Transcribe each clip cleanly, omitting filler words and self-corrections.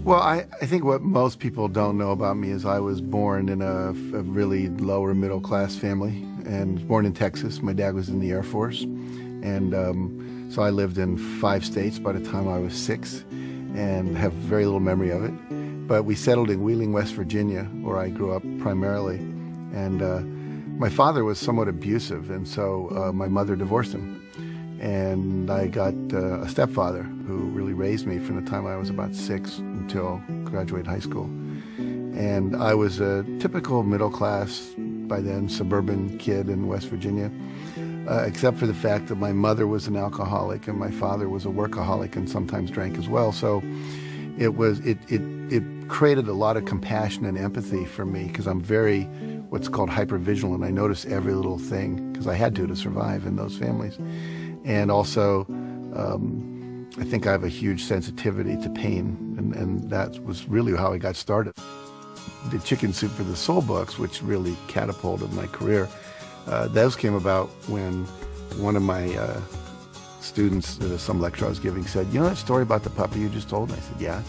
Well, I think what most people don't know about me is I was born in a really lower middle class family and born in Texas. My dad was in the Air Force. And so I lived in 5 states by the time I was 6 and have very little memory of it. But we settled in Wheeling, West Virginia, where I grew up primarily. And my father was somewhat abusive, and so my mother divorced him. And I got a stepfather who really raised me from the time I was about 6 until graduate high school. And I was a typical middle class, by then, suburban kid in West Virginia, except for the fact that my mother was an alcoholic and my father was a workaholic and sometimes drank as well. So it created a lot of compassion and empathy for me because I'm very what's called hypervigilant. I notice every little thing because I had to survive in those families. And also, I think I have a huge sensitivity to pain, and that was really how I got started. The Chicken Soup for the Soul books, which really catapulted my career, those came about when one of my students at some lecture I was giving said, "You know that story about the puppy you just told?" And I said, "Yeah."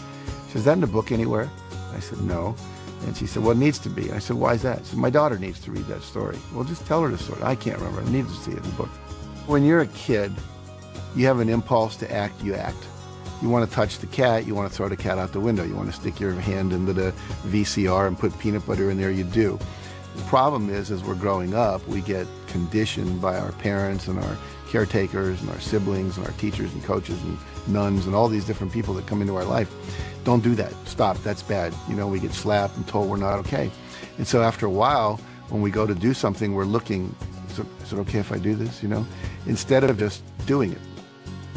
She said, "Is that in the book anywhere?" I said, "No." And she said, "Well, it needs to be." I said, "Why is that?" She said, "My daughter needs to read that story." "Well, just tell her the story." "I can't remember. I need to see it in the book." When you're a kid, you have an impulse to act, you act. You want to touch the cat, you want to throw the cat out the window. You want to stick your hand into the VCR and put peanut butter in there, you do. The problem is, as we're growing up, we get conditioned by our parents and our caretakers and our siblings and our teachers and coaches and nuns and all these different people that come into our life. Don't do that. Stop. That's bad. You know, we get slapped and told we're not okay. And so after a while, when we go to do something, we're looking, is it okay if I do this, you know, instead of just doing it.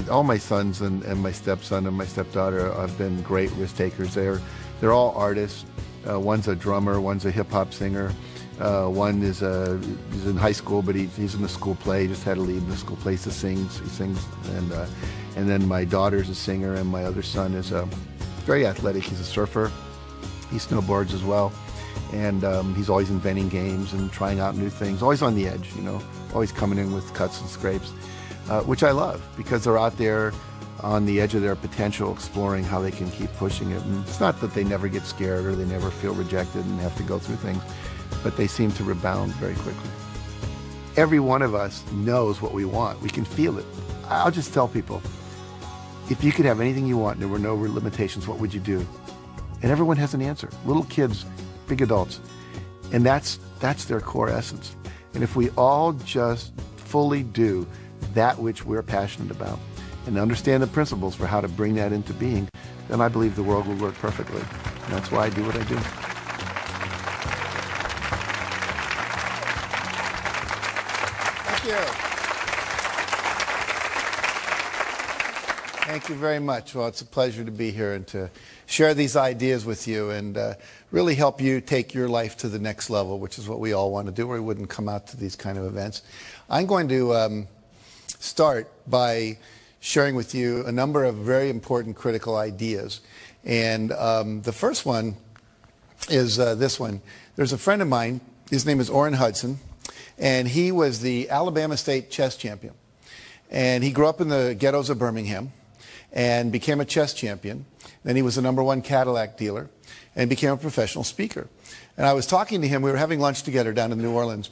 All my sons and my stepson and my stepdaughter have been great risk takers. They're all artists. One's a drummer, one's a hip-hop singer. One is he's in high school, but he's in the school play. He just had a lead in the school play. He sings, and then my daughter's a singer, and my other son is very athletic. He's a surfer. He snowboards as well. And he's always inventing games and trying out new things, always on the edge, you know, always coming in with cuts and scrapes, which I love because they're out there on the edge of their potential, exploring how they can keep pushing it. And it's not that they never get scared or they never feel rejected and have to go through things, but they seem to rebound very quickly. Every one of us knows what we want. We can feel it. I'll just tell people, if you could have anything you want and there were no limitations, what would you do? And everyone has an answer. Little kids, big adults. And that's their core essence. And if we all just fully do that which we're passionate about and understand the principles for how to bring that into being, then I believe the world will work perfectly. And that's why I do what I do. Thank you. Thank you very much. Well, it's a pleasure to be here and to share these ideas with you and really help you take your life to the next level, which is what we all want to do, or we wouldn't come out to these kind of events. I'm going to start by sharing with you a number of very important critical ideas. And the first one is this one. There's a friend of mine, his name is Orrin Hudson, and he was the Alabama State chess champion. And he grew up in the ghettos of Birmingham and became a chess champion. Then he was the #1 Cadillac dealer and became a professional speaker. And I was talking to him, we were having lunch together down in New Orleans,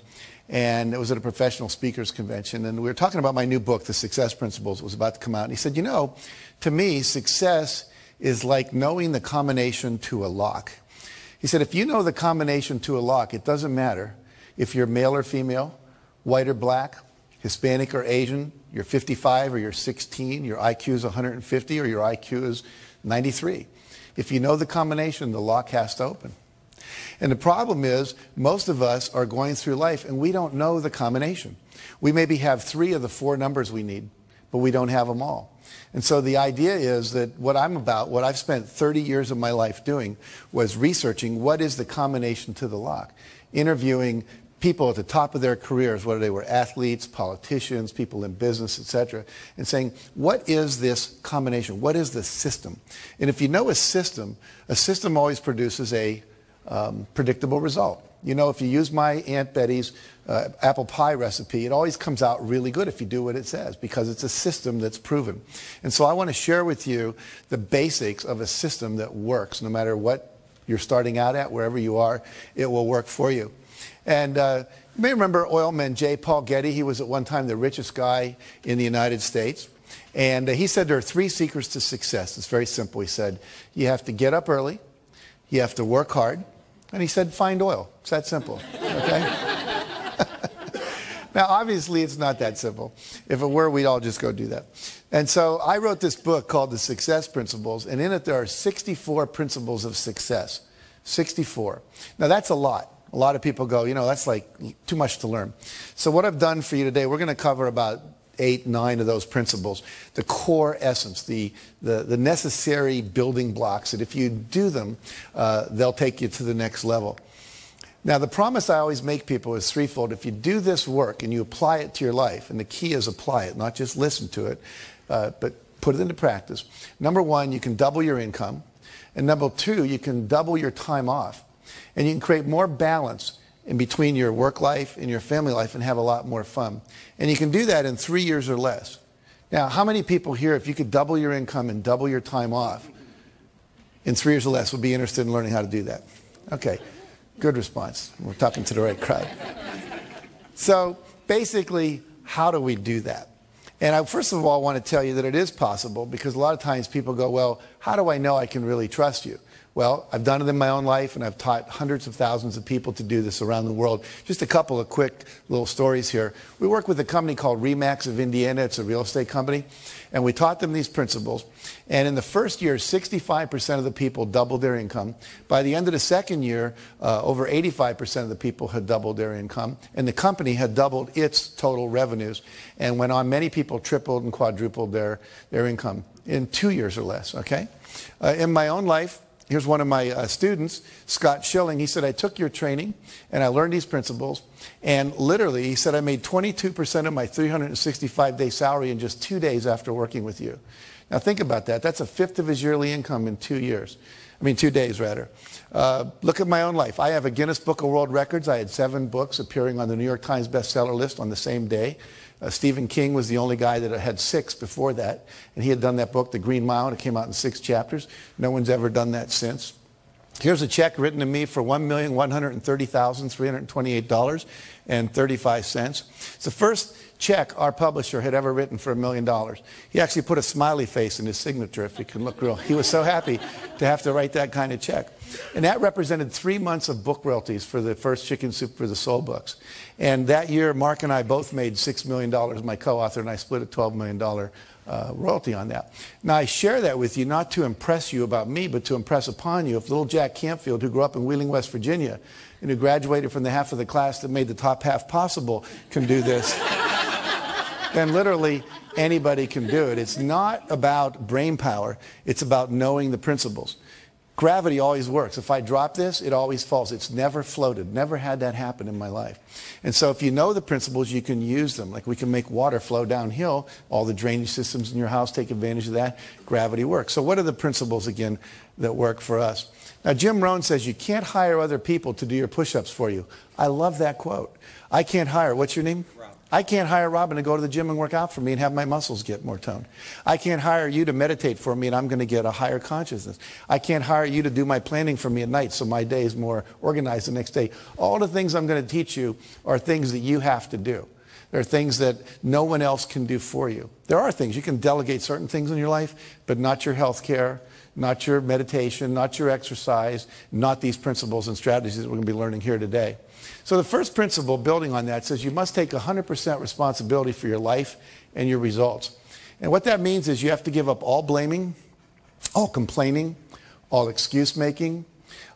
and it was at a professional speakers convention, and we were talking about my new book, The Success Principles. It was about to come out, and he said, you know, to me, success is like knowing the combination to a lock. He said, if you know the combination to a lock, it doesn't matter if you're male or female, white or black, Hispanic or Asian, you're 55 or you're 16, your IQ is 150 or your IQ is 93. If you know the combination, the lock has to open. And the problem is, most of us are going through life and we don't know the combination. We maybe have 3 of the 4 numbers we need, but we don't have them all. And so the idea is that what I'm about, what I've spent 30 years of my life doing, was researching what is the combination to the lock. Interviewing people at the top of their careers, whether they were athletes, politicians, people in business, etc., and saying, what is this combination? What is the system? And if you know a system always produces a predictable result. You know, if you use my Aunt Betty's apple pie recipe, it always comes out really good if you do what it says, because it's a system that's proven. And so I want to share with you the basics of a system that works. No matter what you're starting out at, wherever you are, it will work for you. And you may remember oilman J. Paul Getty. He was at one time the richest guy in the United States. And he said there are 3 secrets to success. It's very simple. He said, you have to get up early, you have to work hard, and he said, find oil. It's that simple, okay? Now, obviously, it's not that simple. If it were, we'd all just go do that. And so I wrote this book called The Success Principles, and in it there are 64 principles of success. 64. Now, that's a lot. A lot of people go, you know, that's like too much to learn. So what I've done for you today, we're going to cover about 8, 9 of those principles, the core essence, the necessary building blocks that if you do them, they'll take you to the next level. Now, the promise I always make people is threefold. If you do this work and you apply it to your life, and the key is apply it, not just listen to it, but put it into practice. Number 1, you can double your income. And number 2, you can double your time off. And you can create more balance in between your work life and your family life and have a lot more fun. And you can do that in 3 years or less. Now, how many people here, if you could double your income and double your time off in 3 years or less, would be interested in learning how to do that? Okay, good response. We're talking to the right crowd. So basically, how do we do that? And I first of all want to tell you that it is possible, because a lot of times people go, well, how do I know I can really trust you? Well, I've done it in my own life, and I've taught hundreds of thousands of people to do this around the world. Just a couple of quick little stories here. We work with a company called Remax of Indiana. It's a real estate company. And we taught them these principles. And in the first year, 65% of the people doubled their income. By the end of the second year, over 85% of the people had doubled their income. And the company had doubled its total revenues. And went on, many people tripled and quadrupled their income in 2 years or less, okay? In my own life, here's one of my students, Scott Schilling. He said, I took your training and I learned these principles. And literally, he said, I made 22% of my 365-day salary in just 2 days after working with you. Now think about that. That's a fifth of his yearly income in 2 years. I mean, 2 days rather. Look at my own life. I have a Guinness Book of World Records. I had 7 books appearing on the New York Times bestseller list on the same day. Stephen King was the only guy that had 6 before that. And he had done that book, The Green Mile, and it came out in 6 chapters. No one's ever done that since. Here's a check written to me for $1,130,328.35. It's the first check our publisher had ever written for $1 million. He actually put a smiley face in his signature, if you can look real. He was so happy to have to write that kind of check. And that represented 3 months of book royalties for the first Chicken Soup for the Soul books. And that year, Mark and I both made $6 million. My co-author and I split a $12 million royalty on that. Now, I share that with you not to impress you about me, but to impress upon you if little Jack Canfield, who grew up in Wheeling, West Virginia, and who graduated from the half of the class that made the top half possible, can do this, then literally anybody can do it. It's not about brain power. It's about knowing the principles. Gravity always works. If I drop this, it always falls. It's never floated. Never had that happen in my life. And so if you know the principles, you can use them. Like we can make water flow downhill. All the drainage systems in your house take advantage of that. Gravity works. So what are the principles, again, that work for us? Now, Jim Rohn says you can't hire other people to do your push-ups for you. I love that quote. I can't hire, what's your name? I can't hire Robin to go to the gym and work out for me and have my muscles get more toned. I can't hire you to meditate for me and I'm going to get a higher consciousness. I can't hire you to do my planning for me at night so my day is more organized the next day. All the things I'm going to teach you are things that you have to do. There are things that no one else can do for you. There are things. You can delegate certain things in your life, but not your health care, not your meditation, not your exercise, not these principles and strategies that we're going to be learning here today. So the first principle, building on that, says you must take 100% responsibility for your life and your results. And what that means is you have to give up all blaming, all complaining, all excuse making,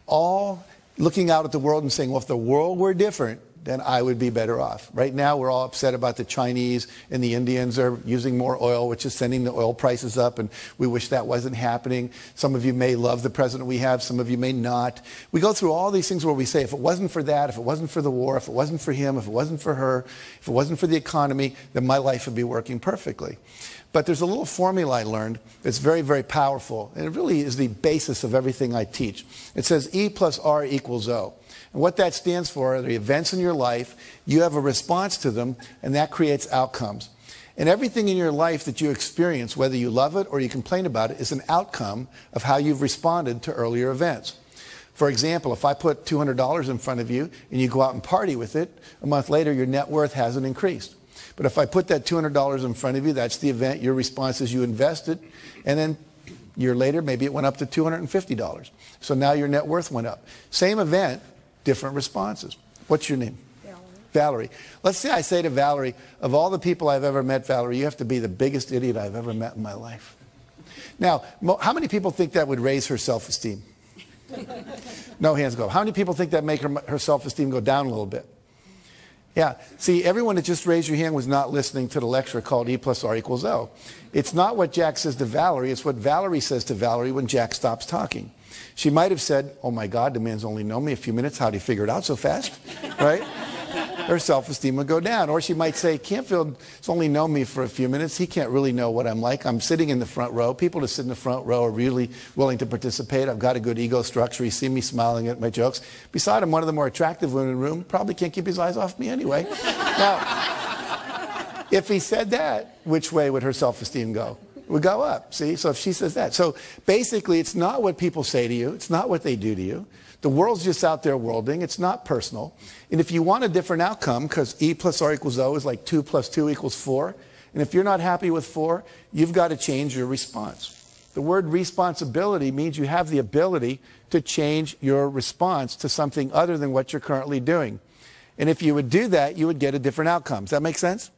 all looking out at the world and saying, well, if the world were different, then I would be better off. Right now, we're all upset about the Chinese and the Indians are using more oil, which is sending the oil prices up, and we wish that wasn't happening. Some of you may love the president we have, some of you may not. We go through all these things where we say, if it wasn't for that, if it wasn't for the war, if it wasn't for him, if it wasn't for her, if it wasn't for the economy, then my life would be working perfectly. But there's a little formula I learned that's very, very powerful, and it really is the basis of everything I teach. It says E plus R equals O. And And what that stands for are the events in your life. You have a response to them, and that creates outcomes. And everything in your life that you experience, whether you love it or you complain about it, is an outcome of how you've responded to earlier events. For example, if I put $200 in front of you and you go out and party with it, a month later your net worth hasn't increased. But if I put that $200 in front of you, that's the event, your response is you invested, and then a year later maybe it went up to $250. So now your net worth went up. Same event, different responses. What's your name? Valerie. Let's say I say to Valerie, of all the people I've ever met, Valerie, you have to be the biggest idiot I've ever met in my life. Now, how many people think that would raise her self-esteem? No hands go up. How many people think that make her self-esteem go down a little bit? Yeah. See, everyone that just raised your hand was not listening to the lecture called E plus R equals O. It's not what Jack says to Valerie. It's what Valerie says to Valerie when Jack stops talking. She might have said, oh my God, the man's only known me a few minutes. How'd he figure it out so fast? Right? Her self-esteem would go down. Or she might say, Canfield has only known me for a few minutes. He can't really know what I'm like. I'm sitting in the front row. People that sit in the front row are really willing to participate. I've got a good ego structure. You see me smiling at my jokes. Besides, I'm one of the more attractive women in the room. Probably can't keep his eyes off me anyway. Now, if he said that, which way would her self-esteem go? It would go up. See? So if she says that. So basically, it's not what people say to you. It's not what they do to you. The world's just out there worlding. It's not personal. And if you want a different outcome, because E plus R equals O is like 2 plus 2 equals 4, and if you're not happy with 4, you've got to change your response. The word responsibility means you have the ability to change your response to something other than what you're currently doing. And if you would do that, you would get a different outcome. Does that make sense?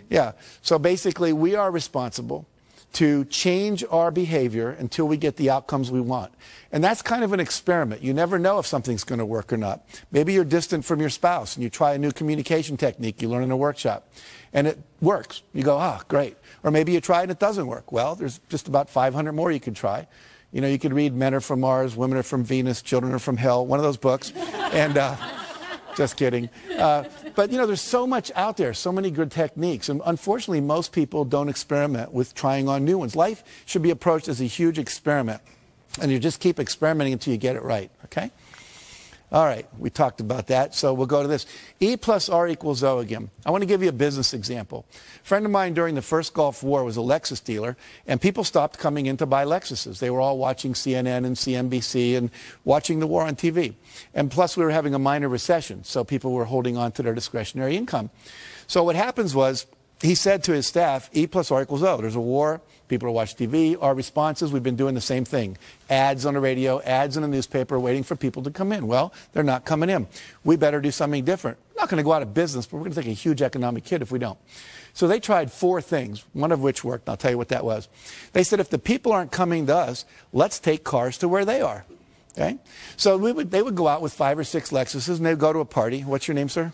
Yeah. So basically, we are responsible to change our behavior until we get the outcomes we want. And that's kind of an experiment. You never know if something's going to work or not. Maybe you're distant from your spouse and you try a new communication technique you learn in a workshop and it works. You go, oh, great. Or maybe you try and it doesn't work. Well, there's just about 500 more you could try. You know, you could read Men Are From Mars, Women Are From Venus, Children Are From Hell, one of those books. And just kidding. But, you know, there's so much out there, so many good techniques. And unfortunately, most people don't experiment with trying on new ones. Life should be approached as a huge experiment. And you just keep experimenting until you get it right, okay? All right, we talked about that, so we'll go to this. E plus R equals O again. I want to give you a business example. A friend of mine during the first Gulf War was a Lexus dealer, and people stopped coming in to buy Lexuses. They were all watching CNN and CNBC and watching the war on TV. And plus, we were having a minor recession, so people were holding on to their discretionary income. So what happens was, he said to his staff, E plus R equals O. There's a war. People are watching TV. Our responses, we've been doing the same thing. Ads on the radio, ads in the newspaper, waiting for people to come in. Well, they're not coming in. We better do something different. We're not going to go out of business, but we're going to take a huge economic hit if we don't. So they tried 4 things, one of which worked. I'll tell you what that was. They said, if the people aren't coming to us, let's take cars to where they are. Okay? So they would go out with 5 or 6 Lexuses, and they'd go to a party. What's your name, sir?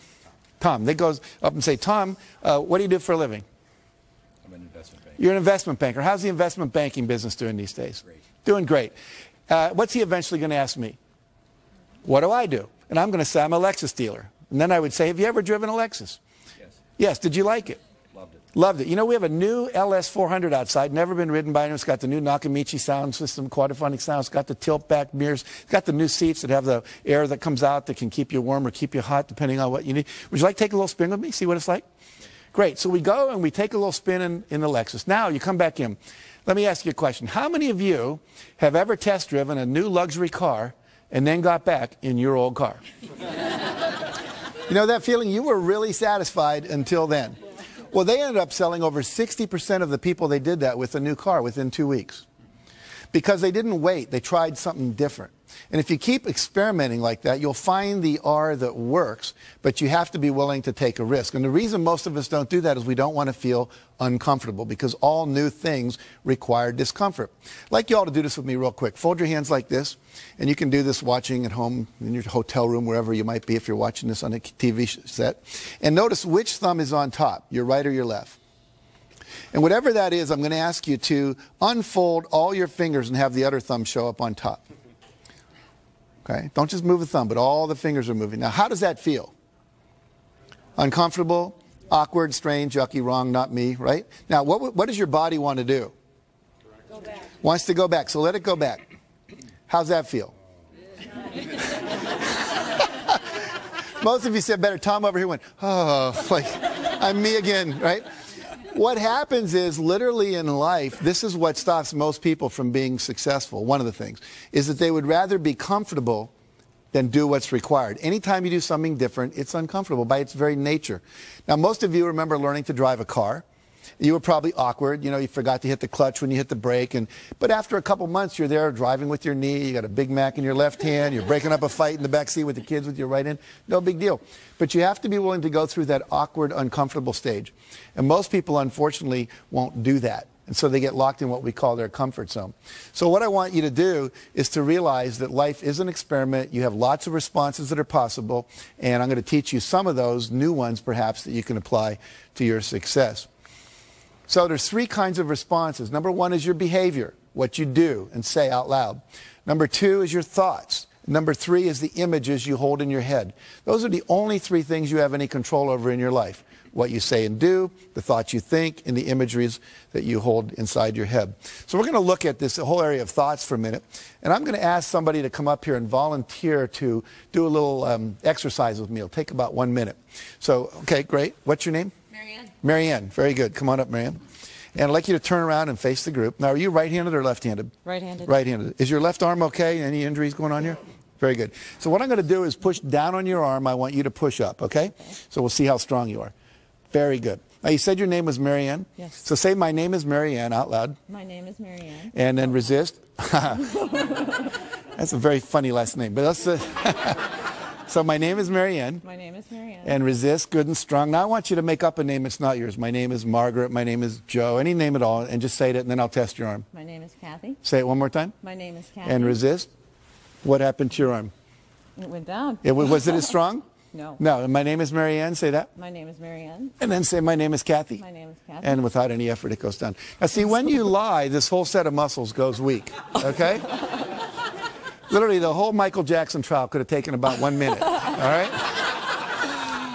Tom. They go up and say, Tom, what do you do for a living? I'm an investment banker. You're an investment banker. How's the investment banking business doing these days? Great. Doing great. What's he eventually going to ask me? What do I do? And I'm going to say I'm a Lexus dealer. And then I would say, have you ever driven a Lexus? Yes. Yes. Did you like it? Loved it. Loved it. You know, we have a new LS400 outside, never been ridden by anyone. It's got the new Nakamichi sound system, quadraphonic sound. It's got the tilt-back mirrors. It's got the new seats that have the air that comes out that can keep you warm or keep you hot, depending on what you need. Would you like to take a little spin with me, see what it's like? Great. So we go and we take a little spin in the Lexus. Now you come back in. Let me ask you a question. How many of you have ever test driven a new luxury car and then got back in your old car? You know that feeling? You were really satisfied until then. Well, they ended up selling over 60% of the people they did that with a new car within 2 weeks. Because they didn't wait. They tried something different. And if you keep experimenting like that, you'll find the R that works, but you have to be willing to take a risk. And the reason most of us don't do that is we don't want to feel uncomfortable, because all new things require discomfort. I'd like you all to do this with me real quick. Fold your hands like this, and you can do this watching at home, in your hotel room, wherever you might be if you're watching this on a TV set. And notice which thumb is on top, your right or your left. And whatever that is, I'm going to ask you to unfold all your fingers and have the other thumb show up on top. Okay? Don't just move the thumb, but all the fingers are moving. Now, how does that feel? Uncomfortable, awkward, strange, yucky, wrong, not me, right? Now, what does your body want to do? Go back. Wants to go back, so let it go back. How's that feel? Most of you said better. Tom over here went, oh, like, I'm me again, right? What happens is, literally in life, this is what stops most people from being successful. One of the things is that they would rather be comfortable than do what's required. Anytime you do something different, it's uncomfortable by its very nature. Now, most of you remember learning to drive a car. You were probably awkward. You know, you forgot to hit the clutch when you hit the brake. But after a couple months, you're there driving with your knee. You got a Big Mac in your left hand. You're breaking up a fight in the back seat with the kids with your right hand. No big deal. But you have to be willing to go through that awkward, uncomfortable stage. And most people, unfortunately, won't do that. And so they get locked in what we call their comfort zone. So what I want you to do is to realize that life is an experiment. You have lots of responses that are possible. And I'm going to teach you some of those new ones, perhaps, that you can apply to your success. So there's three kinds of responses. Number one is your behavior, what you do and say out loud. Number two is your thoughts. Number three is the images you hold in your head. Those are the only three things you have any control over in your life. What you say and do, the thoughts you think, and the imageries that you hold inside your head. So we're going to look at this whole area of thoughts for a minute. And I'm going to ask somebody to come up here and volunteer to do a little exercise with me. It'll take about 1 minute. So, okay, great. What's your name? Marianne. Marianne. Very good. Come on up, Marianne. And I'd like you to turn around and face the group. Now, are you right-handed or left-handed? Right-handed. Right-handed. Is your left arm okay? Any injuries going on here? Very good. So what I'm going to do is push down on your arm. I want you to push up, okay? So we'll see how strong you are. Very good. Now, you said your name was Marianne? Yes. So say, my name is Marianne out loud. My name is Marianne. And then resist. That's a very funny last name. But that's so my name is Marianne. My name is Marianne. And resist, good and strong. Now I want you to make up a name that's not yours. My name is Margaret. My name is Joe. Any name at all. And just say it, and then I'll test your arm. My name is Kathy. Say it one more time. My name is Kathy. And resist. What happened to your arm? It went down. Was it as strong? No. No. And my name is Marianne. Say that. My name is Marianne. And then say, my name is Kathy. My name is Kathy. And without any effort, it goes down. Now, see, when you lie, this whole set of muscles goes weak, okay? Literally, the whole Michael Jackson trial could have taken about 1 minute, all right?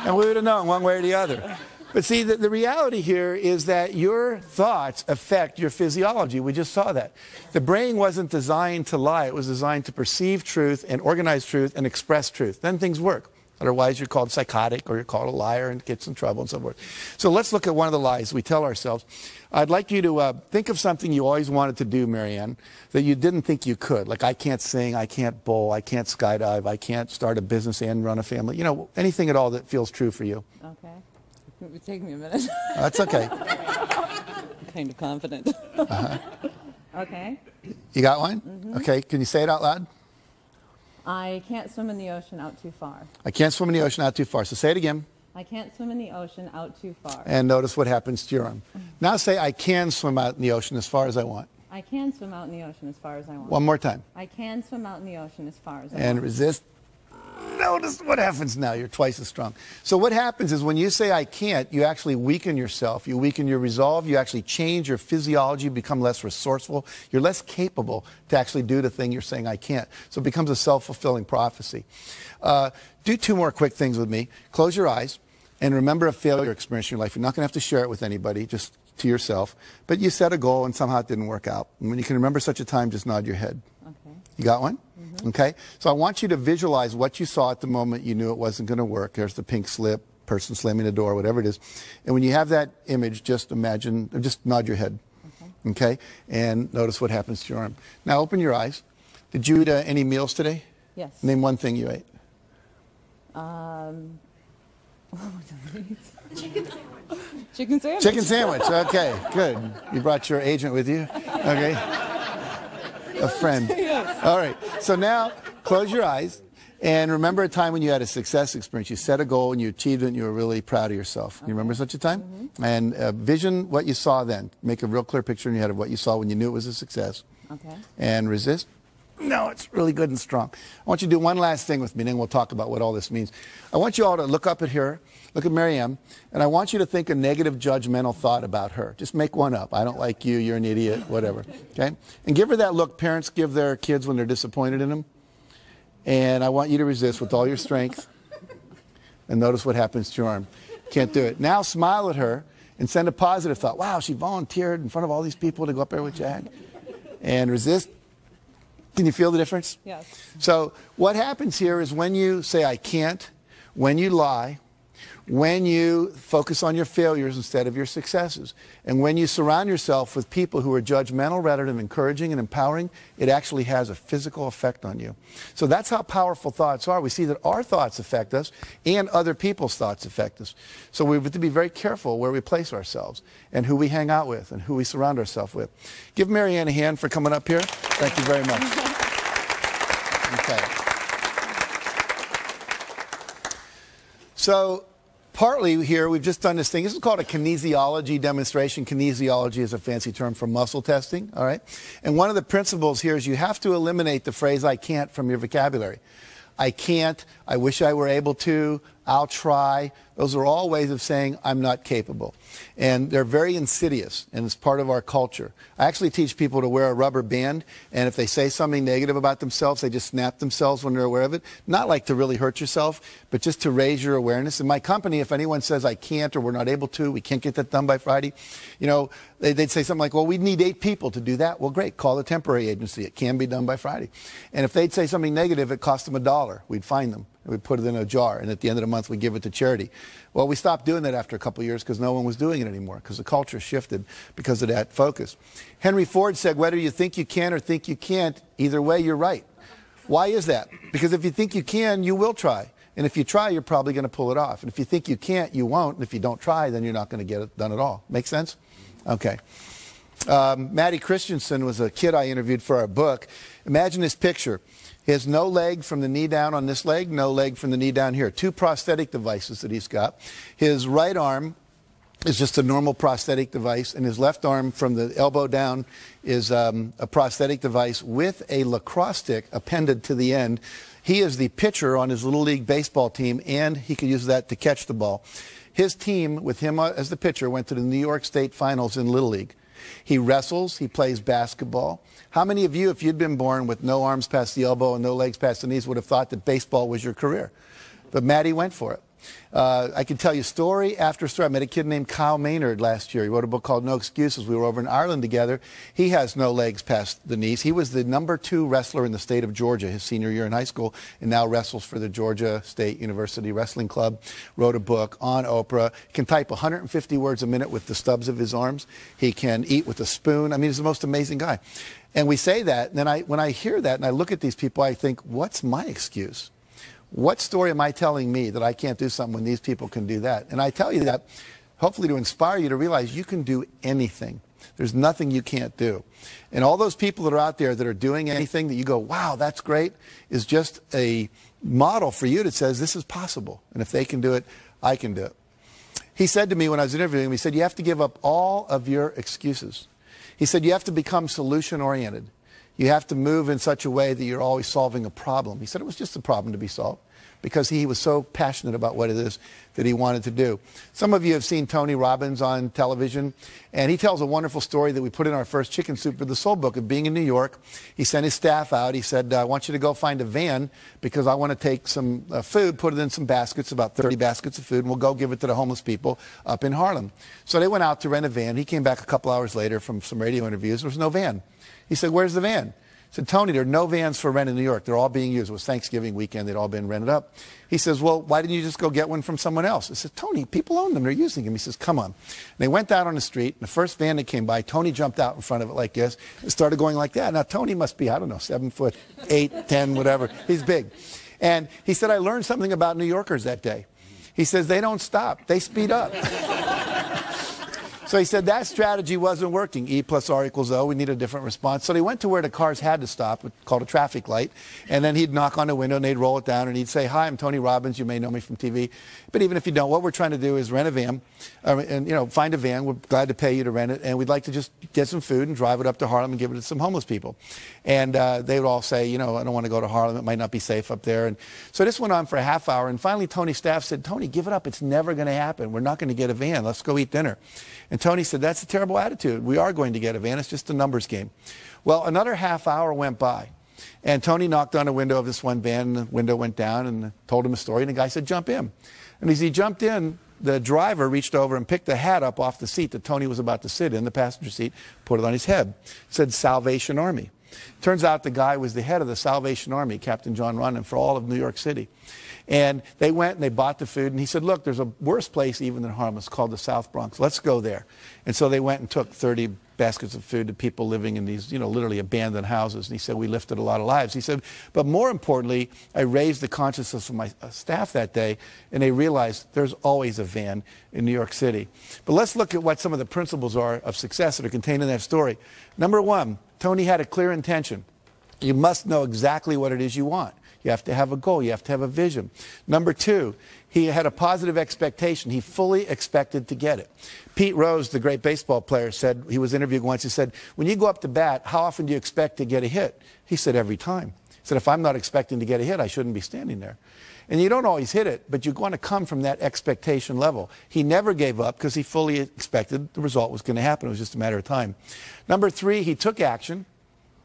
And we would have known one way or the other. But see, the reality here is that your thoughts affect your physiology. We just saw that. The brain wasn't designed to lie. It was designed to perceive truth and organize truth and express truth. Then things work. Otherwise, you're called psychotic or you're called a liar and gets in trouble and so forth. So let's look at one of the lies we tell ourselves. I'd like you to think of something you always wanted to do, Marianne, that you didn't think you could. Like, I can't sing, I can't bowl, I can't skydive, I can't start a business and run a family. You know, anything at all that feels true for you. Okay. It would take me a minute. That's okay. I'm kind of confident. Okay. You got one? Mm-hmm. Okay. Can you say it out loud? I can't swim in the ocean out too far. I can't swim in the ocean out too far. So say it again. I can't swim in the ocean out too far. And notice what happens to your arm. Now say, I can swim out in the ocean as far as I want. I can swim out in the ocean as far as I want. One more time. I can swim out in the ocean as far as I want. And resist. Notice what happens now. You're twice as strong. So what happens is when you say I can't, you actually weaken yourself. You weaken your resolve. You actually change your physiology, become less resourceful. You're less capable to actually do the thing you're saying I can't. So it becomes a self-fulfilling prophecy. Do two more quick things with me. Close your eyes and remember a failure experience in your life. You're not going to have to share it with anybody, just to yourself. But you set a goal and somehow it didn't work out. And when you can remember such a time, just nod your head. Okay. You got one? Mm-hmm. Okay? So I want you to visualize what you saw at the moment you knew it wasn't going to work. There's the pink slip, person slamming the door, whatever it is. And when you have that image, just imagine, just nod your head. Okay? Okay? And notice what happens to your arm. Now open your eyes. Did you eat any meals today? Yes. Name one thing you ate. Chicken sandwich. Chicken sandwich. Okay, good. You brought your agent with you? Okay. A friend. Yes. All right. So now close your eyes and remember a time when you had a success experience. You set a goal and you achieved it and you were really proud of yourself. Okay. You remember such a time? Mm-hmm. And vision what you saw then. Make a real clear picture in your head of what you saw when you knew it was a success. Okay. And resist. No, it's really good and strong. I want you to do one last thing with me, and then we'll talk about what all this means. I want you all to look up at her, look at Marianne, and I want you to think a negative judgmental thought about her. Just make one up. I don't like you, you're an idiot, whatever. Okay? And give her that look parents give their kids when they're disappointed in them. And I want you to resist with all your strength. And notice what happens to your arm. Can't do it. Now smile at her and send a positive thought. Wow, she volunteered in front of all these people to go up there with Jack. And resist. Can you feel the difference? Yes. So what happens here is when you say I can't, when you lie, when you focus on your failures instead of your successes, and when you surround yourself with people who are judgmental rather than encouraging and empowering, it actually has a physical effect on you. So that's how powerful thoughts are. We see that our thoughts affect us and other people's thoughts affect us. So we have to be very careful where we place ourselves and who we hang out with and who we surround ourselves with. Give Marianne a hand for coming up here. Thank you very much. Okay. So partly here, we've just done this thing. This is called a kinesiology demonstration. Kinesiology is a fancy term for muscle testing, all right? And one of the principles here is you have to eliminate the phrase, I can't, from your vocabulary. I can't, I wish I were able to, I'll try. Those are all ways of saying I'm not capable. And they're very insidious, and it's part of our culture. I actually teach people to wear a rubber band, and if they say something negative about themselves, they just snap themselves when they're aware of it. Not like to really hurt yourself, but just to raise your awareness. In my company, if anyone says I can't or we're not able to, we can't get that done by Friday, you know, they'd say something like, well, we'd need 8 people to do that. Well, great, call the temporary agency. It can be done by Friday. And if they'd say something negative, it cost them $1. We'd find them. We'd put it in a jar, and at the end of the month, we'd give it to charity. Well, we stopped doing that after a couple of years because no one was doing it anymore, because the culture shifted because of that focus. Henry Ford said, whether you think you can or think you can't, either way, you're right. Why is that? Because if you think you can, you will try. And if you try, you're probably going to pull it off. And if you think you can't, you won't. And if you don't try, then you're not going to get it done at all. Make sense? Okay. Maddie Christensen was a kid I interviewed for our book. Imagine this picture. He has no leg from the knee down on this leg, no leg from the knee down here. 2 prosthetic devices that he's got. His right arm is just a normal prosthetic device, and his left arm from the elbow down is a prosthetic device with a lacrosse stick appended to the end. He is the pitcher on his Little League baseball team, and he could use that to catch the ball. His team, with him as the pitcher, went to the New York State Finals in Little League. He wrestles, he plays basketball. How many of you, if you'd been born with no arms past the elbow and no legs past the knees, would have thought that baseball was your career? But Maddie went for it. I can tell you story after story. I met a kid named Kyle Maynard last year. He wrote a book called No Excuses. We were over in Ireland together. He has no legs past the knees. He was the #2 wrestler in the state of Georgia his senior year in high school, and now wrestles for the Georgia State University Wrestling Club. Wrote a book on Oprah. Can type 150 words a minute with the stubs of his arms. He can eat with a spoon. I mean, he's the most amazing guy. And we say that, and then when I hear that and I look at these people, I think, what's my excuse? What story am I telling me that I can't do something when these people can do that? And I tell you that hopefully to inspire you to realize you can do anything. There's nothing you can't do. And all those people that are out there that are doing anything that you go, wow, that's great, is just a model for you that says this is possible. And if they can do it, I can do it. He said to me when I was interviewing him, he said, you have to give up all of your excuses. He said, you have to become solution-oriented. You have to move in such a way that you're always solving a problem. He said it was just a problem to be solved because he was so passionate about what it is that he wanted to do. Some of you have seen Tony Robbins on television, and he tells a wonderful story that we put in our first Chicken Soup for the Soul book of being in New York. He sent his staff out. He said, I want you to go find a van because I want to take some food, put it in some baskets, about 30 baskets of food, and we'll go give it to the homeless people up in Harlem. So they went out to rent a van. He came back a couple hours later from some radio interviews. There was no van. He said, where's the van? I said, Tony, there are no vans for rent in New York. They're all being used. It was Thanksgiving weekend. They'd all been rented up. He says, well, why didn't you just go get one from someone else? I said, Tony, people own them. They're using them. He says, come on. And they went out on the street. And the first van that came by, Tony jumped out in front of it like this and started going like that. Now, Tony must be, I don't know, 7 foot, 8, 10, whatever. He's big. And he said, I learned something about New Yorkers that day. He says, they don't stop. They speed up. So he said that strategy wasn't working. E plus R equals O. We need a different response. So they went to where the cars had to stop, called a traffic light. And then he'd knock on the window and they'd roll it down and he'd say, hi, I'm Tony Robbins. You may know me from TV. But even if you don't, what we're trying to do is rent a van and, you know, find a van. We're glad to pay you to rent it. And we'd like to just get some food and drive it up to Harlem and give it to some homeless people. And they would all say, you know, I don't want to go to Harlem. It might not be safe up there. And so this went on for a half hour. And finally, Tony's staff said, Tony, give it up. It's never going to happen. We're not going to get a van. Let's go eat dinner. And Tony said, that's a terrible attitude. We are going to get a van. It's just a numbers game. Well, another half hour went by. And Tony knocked on the window of this one van, and the window went down, and told him a story. And the guy said, jump in. And as he jumped in, the driver reached over and picked the hat up off the seat that Tony was about to sit in, the passenger seat, put it on his head. It said Salvation Army. Turns out the guy was the head of the Salvation Army, Captain John Runnan, for all of New York City. And they went and they bought the food, and he said, look, there's a worse place even than Harlem. It's called the South Bronx. Let's go there. And so they went and took 30 baskets of food to people living in these, literally abandoned houses. And he said, we lifted a lot of lives. He said, but more importantly, I raised the consciousness of my staff that day, and they realized there's always a van in New York City. But let's look at what some of the principles are of success that are contained in that story. Number one, Tony had a clear intention. You must know exactly what it is you want. You have to have a goal. You have to have a vision. Number two, he had a positive expectation. He fully expected to get it. Pete Rose, the great baseball player, said, he was interviewed once, he said, when you go up to bat, how often do you expect to get a hit? He said, every time. He said, if I'm not expecting to get a hit, I shouldn't be standing there. And you don't always hit it, but you're going to come from that expectation level. He never gave up because he fully expected the result was going to happen. It was just a matter of time. Number three, he took action.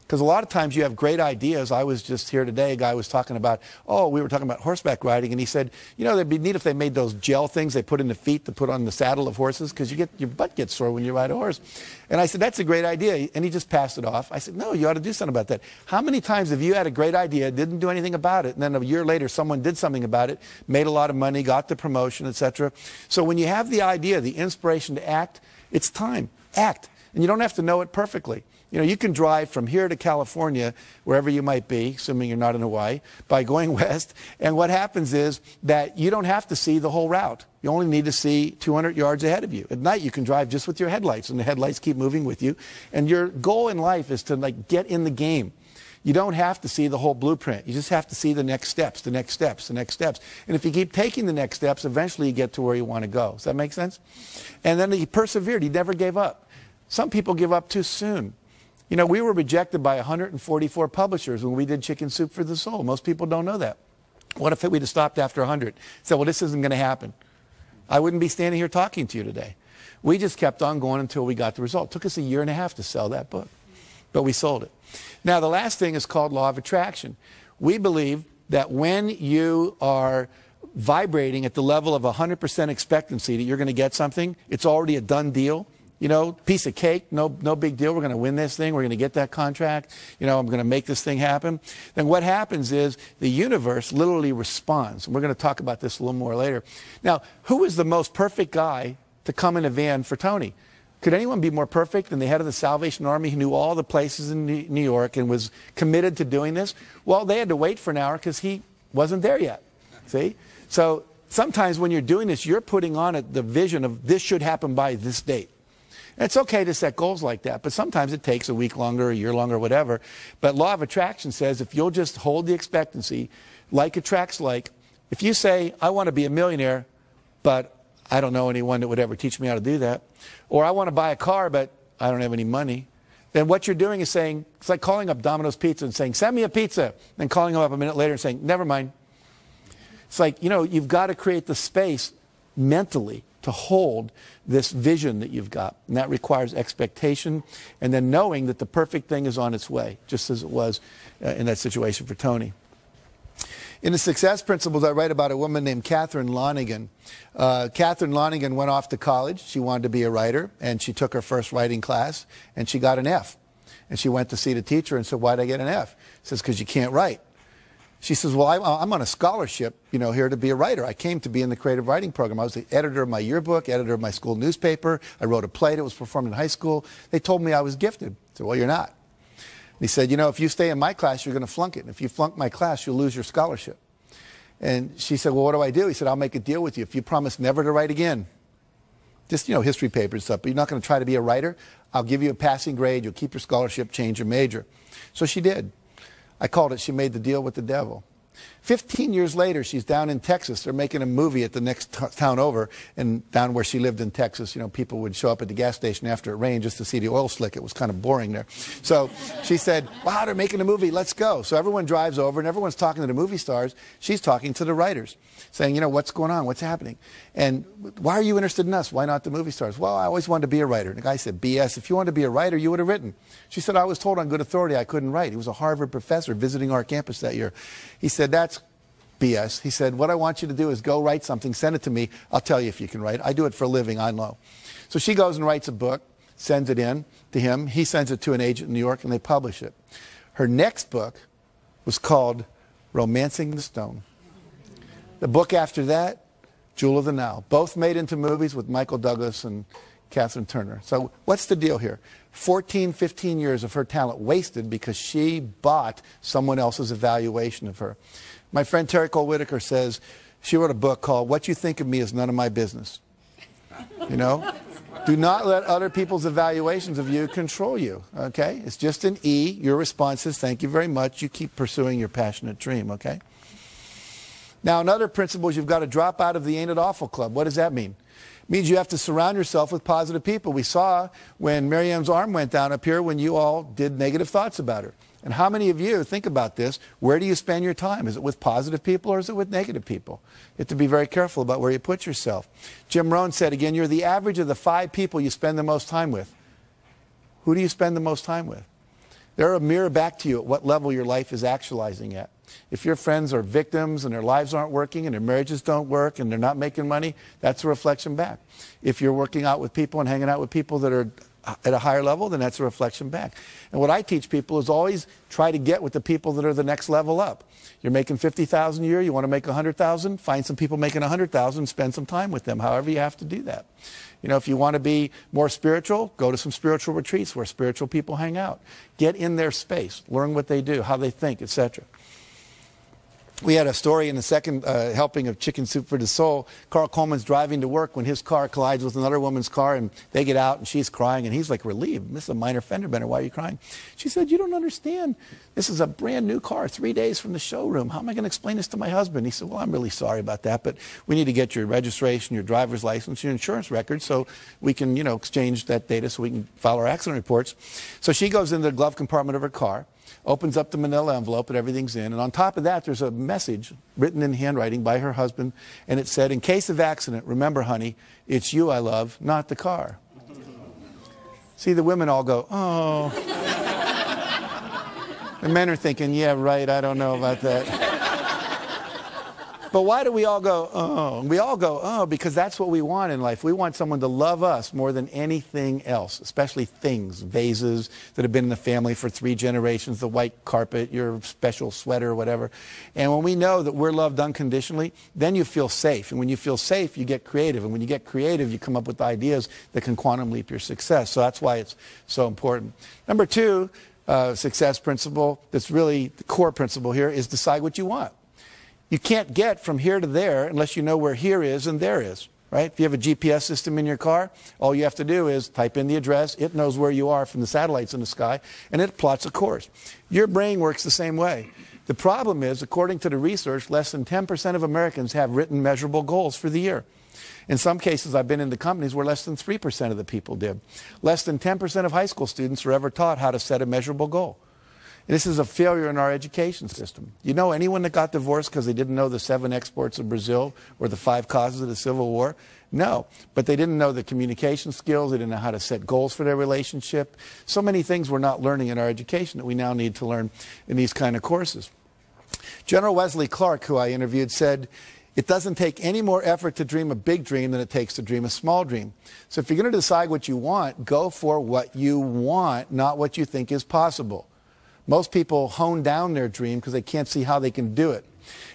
Because a lot of times you have great ideas. I was just here today, a guy was talking about, we were talking about horseback riding, and he said, it'd be neat if they made those gel things they put in the feet to put on the saddle of horses, because your butt gets sore when you ride a horse. And I said, that's a great idea. And he just passed it off. I said, no, you ought to do something about that. How many times have you had a great idea, didn't do anything about it, and then a year later someone did something about it, made a lot of money, got the promotion, etc.? So when you have the idea, the inspiration to act, it's time. Act. And you don't have to know it perfectly. You can drive from here to California, wherever you might be, assuming you're not in Hawaii, by going west. And what happens is that you don't have to see the whole route. You only need to see 200 yards ahead of you. At night, you can drive just with your headlights, and the headlights keep moving with you. And your goal in life is to get in the game. You don't have to see the whole blueprint. You just have to see the next steps, the next steps, the next steps. And if you keep taking the next steps, eventually you get to where you want to go. Does that make sense? And then he persevered. He never gave up. Some people give up too soon. We were rejected by 144 publishers when we did Chicken Soup for the Soul. Most people don't know that. What if we'd have stopped after 100? Said, well, this isn't going to happen. I wouldn't be standing here talking to you today. We just kept on going until we got the result. It took us a year and a half to sell that book, but we sold it. Now, the last thing is called law of attraction. We believe that when you are vibrating at the level of 100% expectancy that you're going to get something, it's already a done deal. Piece of cake, no big deal. We're going to win this thing. We're going to get that contract. I'm going to make this thing happen. Then what happens is the universe literally responds. And we're going to talk about this a little more later. Now, who is the most perfect guy to come in a van for Tony? Could anyone be more perfect than the head of the Salvation Army who knew all the places in New York and was committed to doing this? Well, they had to wait for an hour because he wasn't there yet. See? So sometimes when you're doing this, you're putting on it the vision of this should happen by this date. And it's okay to set goals like that, but sometimes it takes a week longer, a year longer, whatever. But law of attraction says if you'll just hold the expectancy, like attracts like, if you say, I want to be a millionaire, but I don't know anyone that would ever teach me how to do that, or I want to buy a car, but I don't have any money, then what you're doing is saying, it's like calling up Domino's Pizza and saying, send me a pizza, then calling them up a minute later and saying, never mind. It's like, you've got to create the space mentally to hold this vision that you've got. And that requires expectation and then knowing that the perfect thing is on its way, just as it was in that situation for Tony. In the Success Principles, I write about a woman named Catherine Lonigan. Catherine Lonigan went off to college. She wanted to be a writer, and she took her first writing class, and she got an F. And she went to see the teacher and said, why'd I get an F? He says, because you can't write. She says, well, I'm on a scholarship, here to be a writer. I came to be in the creative writing program. I was the editor of my yearbook, editor of my school newspaper. I wrote a play that was performed in high school. They told me I was gifted. I said, well, you're not. And he said, if you stay in my class, you're going to flunk it. And if you flunk my class, you'll lose your scholarship. And she said, well, what do I do? He said, I'll make a deal with you. If you promise never to write again, just, history papers and stuff, but you're not going to try to be a writer, I'll give you a passing grade. You'll keep your scholarship, change your major. So she did. I called it, she made the deal with the devil. 15 years later, she's down in Texas. They're making a movie at the next town over, and down where she lived in Texas, people would show up at the gas station after it rained just to see the oil slick. It was kind of boring there. So she said, wow, they're making a movie, let's go. So everyone drives over, and everyone's talking to the movie stars. She's talking to the writers, saying, what's going on, what's happening? And why are you interested in us? Why not the movie stars? Well, I always wanted to be a writer. And the guy said, BS, if you wanted to be a writer, you would have written. She said, I was told on good authority I couldn't write. He was a Harvard professor visiting our campus that year. He said, that's BS. He said, what I want you to do is go write something, send it to me. I'll tell you if you can write. I do it for a living, I know. So she goes and writes a book, sends it in to him. He sends it to an agent in New York, and they publish it. Her next book was called Romancing the Stone. The book after that, Jewel of the Nile. Both made into movies with Michael Douglas and Catherine Turner. So what's the deal here? 14, 15 years of her talent wasted because she bought someone else's evaluation of her. My friend Terry Cole Whitaker says she wrote a book called What You Think of Me Is None of My Business. You know? Do not let other people's evaluations of you control you, okay? It's just an E. Your response is, thank you very much. You keep pursuing your passionate dream, okay? Now, another principle is you've got to drop out of the Ain't It Awful Club. What does that mean? It means you have to surround yourself with positive people. We saw when Marianne's arm went down up here when you all did negative thoughts about her. And how many of you, think about this, where do you spend your time? Is it with positive people or is it with negative people? You have to be very careful about where you put yourself. Jim Rohn said, again, you're the average of the 5 people you spend the most time with. Who do you spend the most time with? They're a mirror back to you at what level your life is actualizing at. If your friends are victims and their lives aren't working and their marriages don't work and they're not making money, that's a reflection back. If you're working out with people and hanging out with people that are at a higher level, then that's a reflection back. And what I teach people is always try to get with the people that are the next level up. You're making $50,000 a year, you want to make $100,000, find some people making $100,000 and spend some time with them, however you have to do that. You know, if you want to be more spiritual, go to some spiritual retreats where spiritual people hang out. Get in their space, learn what they do, how they think, etc. We had a story in the second helping of Chicken Soup for the Soul. Carl Coleman's driving to work when his car collides with another woman's car, and they get out, and she's crying, and he's like relieved. This is a minor fender bender. Why are you crying? She said, you don't understand. This is a brand new car, 3 days from the showroom. How am I going to explain this to my husband? He said, well, I'm really sorry about that, but we need to get your registration, your driver's license, your insurance record, so we can, you know, exchange that data so we can file our accident reports. So she goes into the glove compartment of her car, opens up the manila envelope and everything's in. And on top of that, there's a message written in handwriting by her husband. And it said, in case of accident, remember, honey, it's you I love, not the car. See, the women all go, oh. The men are thinking, yeah, right, I don't know about that. But why do we all go, oh? We all go, oh, because that's what we want in life. We want someone to love us more than anything else, especially things, vases that have been in the family for 3 generations, the white carpet, your special sweater, whatever. And when we know that we're loved unconditionally, then you feel safe. And when you feel safe, you get creative. And when you get creative, you come up with ideas that can quantum leap your success. So that's why it's so important. Number 2, success principle, that's really the core principle here, is decide what you want. You can't get from here to there unless you know where here is and there is, right? If you have a GPS system in your car, all you have to do is type in the address. It knows where you are from the satellites in the sky, and it plots a course. Your brain works the same way. The problem is, according to the research, less than 10% of Americans have written measurable goals for the year. In some cases, I've been into companies where less than 3% of the people did. Less than 10% of high school students were ever taught how to set a measurable goal. And this is a failure in our education system. You know anyone that got divorced because they didn't know the 7 exports of Brazil or the 5 causes of the Civil War? No. But they didn't know the communication skills. They didn't know how to set goals for their relationship. So many things we're not learning in our education that we now need to learn in these kind of courses. General Wesley Clark, who I interviewed, said, it doesn't take any more effort to dream a big dream than it takes to dream a small dream. So if you're going to decide what you want, go for what you want, not what you think is possible. Most people hone down their dream because they can't see how they can do it.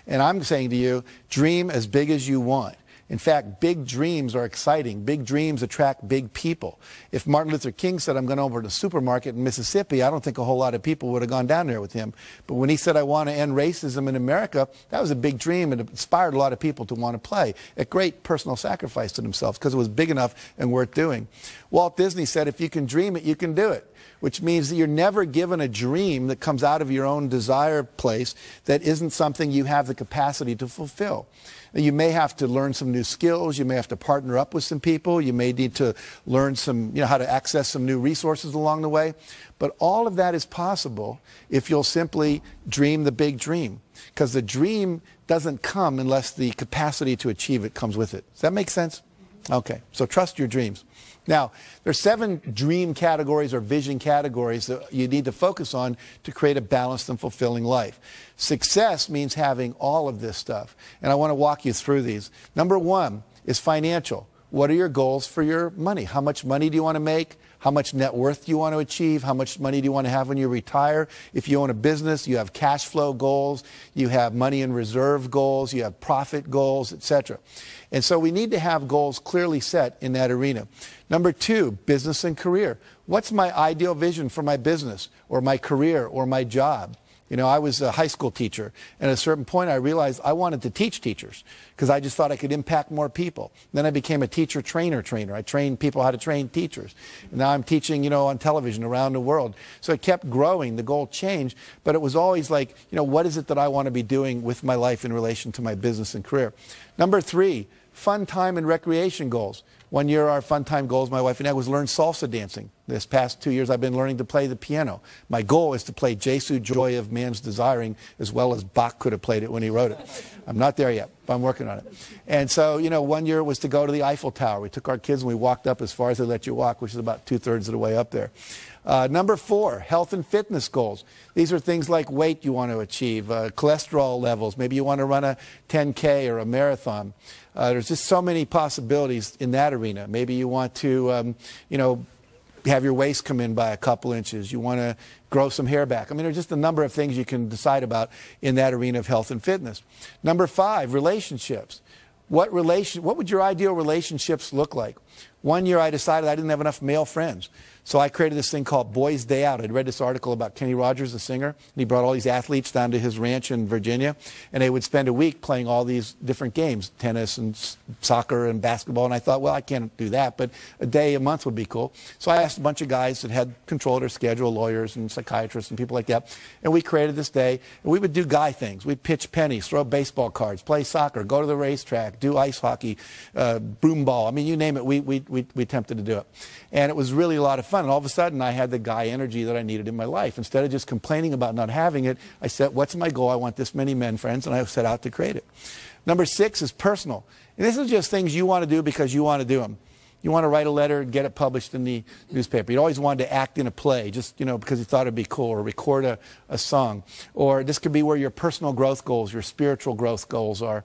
And I'm saying to you, dream as big as you want. In fact, big dreams are exciting. Big dreams attract big people. If Martin Luther King said, I'm going over to the supermarket in Mississippi, I don't think a whole lot of people would have gone down there with him. But when he said, I want to end racism in America, that was a big dream and it inspired a lot of people to want to play. A great personal sacrifice to themselves because it was big enough and worth doing. Walt Disney said, if you can dream it, you can do it. Which means that you're never given a dream that comes out of your own desire place that isn't something you have the capacity to fulfill. You may have to learn some new skills. You may have to partner up with some people. You may need to learn some, how to access some new resources along the way. But all of that is possible if you'll simply dream the big dream. Because the dream doesn't come unless the capacity to achieve it comes with it. Does that make sense? Okay, so trust your dreams. Now, there's 7 dream categories or vision categories that you need to focus on to create a balanced and fulfilling life. Success means having all of this stuff. And I want to walk you through these. Number 1 is financial. What are your goals for your money? How much money do you want to make? how much net worth do you want to achieve, how much money do you want to have when you retire. If you own a business, you have cash flow goals, you have money in reserve goals, you have profit goals, etc. And so we need to have goals clearly set in that arena. Number 2, business and career. What's my ideal vision for my business or my career or my job? You know, I was a high school teacher, and at a certain point I realized I wanted to teach teachers because I just thought I could impact more people. Then I became a teacher trainer. I trained people how to train teachers. And now I'm teaching, you know, on television around the world. So it kept growing. The goal changed, but it was always like, you know, what is it that I want to be doing with my life in relation to my business and career? Number 3, fun time and recreation goals. One year our fun time goals, my wife and I, was learn salsa dancing. This past 2 years I've been learning to play the piano. My goal is to play Jesu, Joy of Man's Desiring, as well as Bach could have played it when he wrote it. I'm not there yet, but I'm working on it. And so, you know, one year was to go to the Eiffel Tower. We took our kids and we walked up as far as they let you walk, which is about 2/3 of the way up there. Number 4, health and fitness goals. These are things like weight you want to achieve, cholesterol levels. Maybe you want to run a 10K or a marathon. There's just so many possibilities in that arena. Maybe you want to, you know, have your waist come in by a couple inches. You want to grow some hair back. I mean, there's just a number of things you can decide about in that arena of health and fitness. Number 5, relationships. What would your ideal relationships look like? One year I decided I didn't have enough male friends. So I created this thing called Boys Day Out. I'd read this article about Kenny Rogers, the singer, and he brought all these athletes down to his ranch in Virginia, and they would spend a week playing all these different games, tennis and soccer and basketball, and I thought, well, I can't do that, but a day a month would be cool. So I asked a bunch of guys that had control of their schedule, lawyers and psychiatrists and people like that, and we created this day, and we would do guy things. We'd pitch pennies, throw baseball cards, play soccer, go to the racetrack, do ice hockey, broom ball. I mean, you name it, we attempted to do it. And it was really a lot of fun. And all of a sudden, I had the guy energy that I needed in my life. Instead of just complaining about not having it, I said, what's my goal? I want this many men friends, and I set out to create it. Number 6 is personal. And this is just things you want to do because you want to do them. You want to write a letter and get it published in the newspaper. You always wanted to act in a play just, you know, because you thought it'd be cool, or record a song. Or this could be where your personal growth goals, your spiritual growth goals are.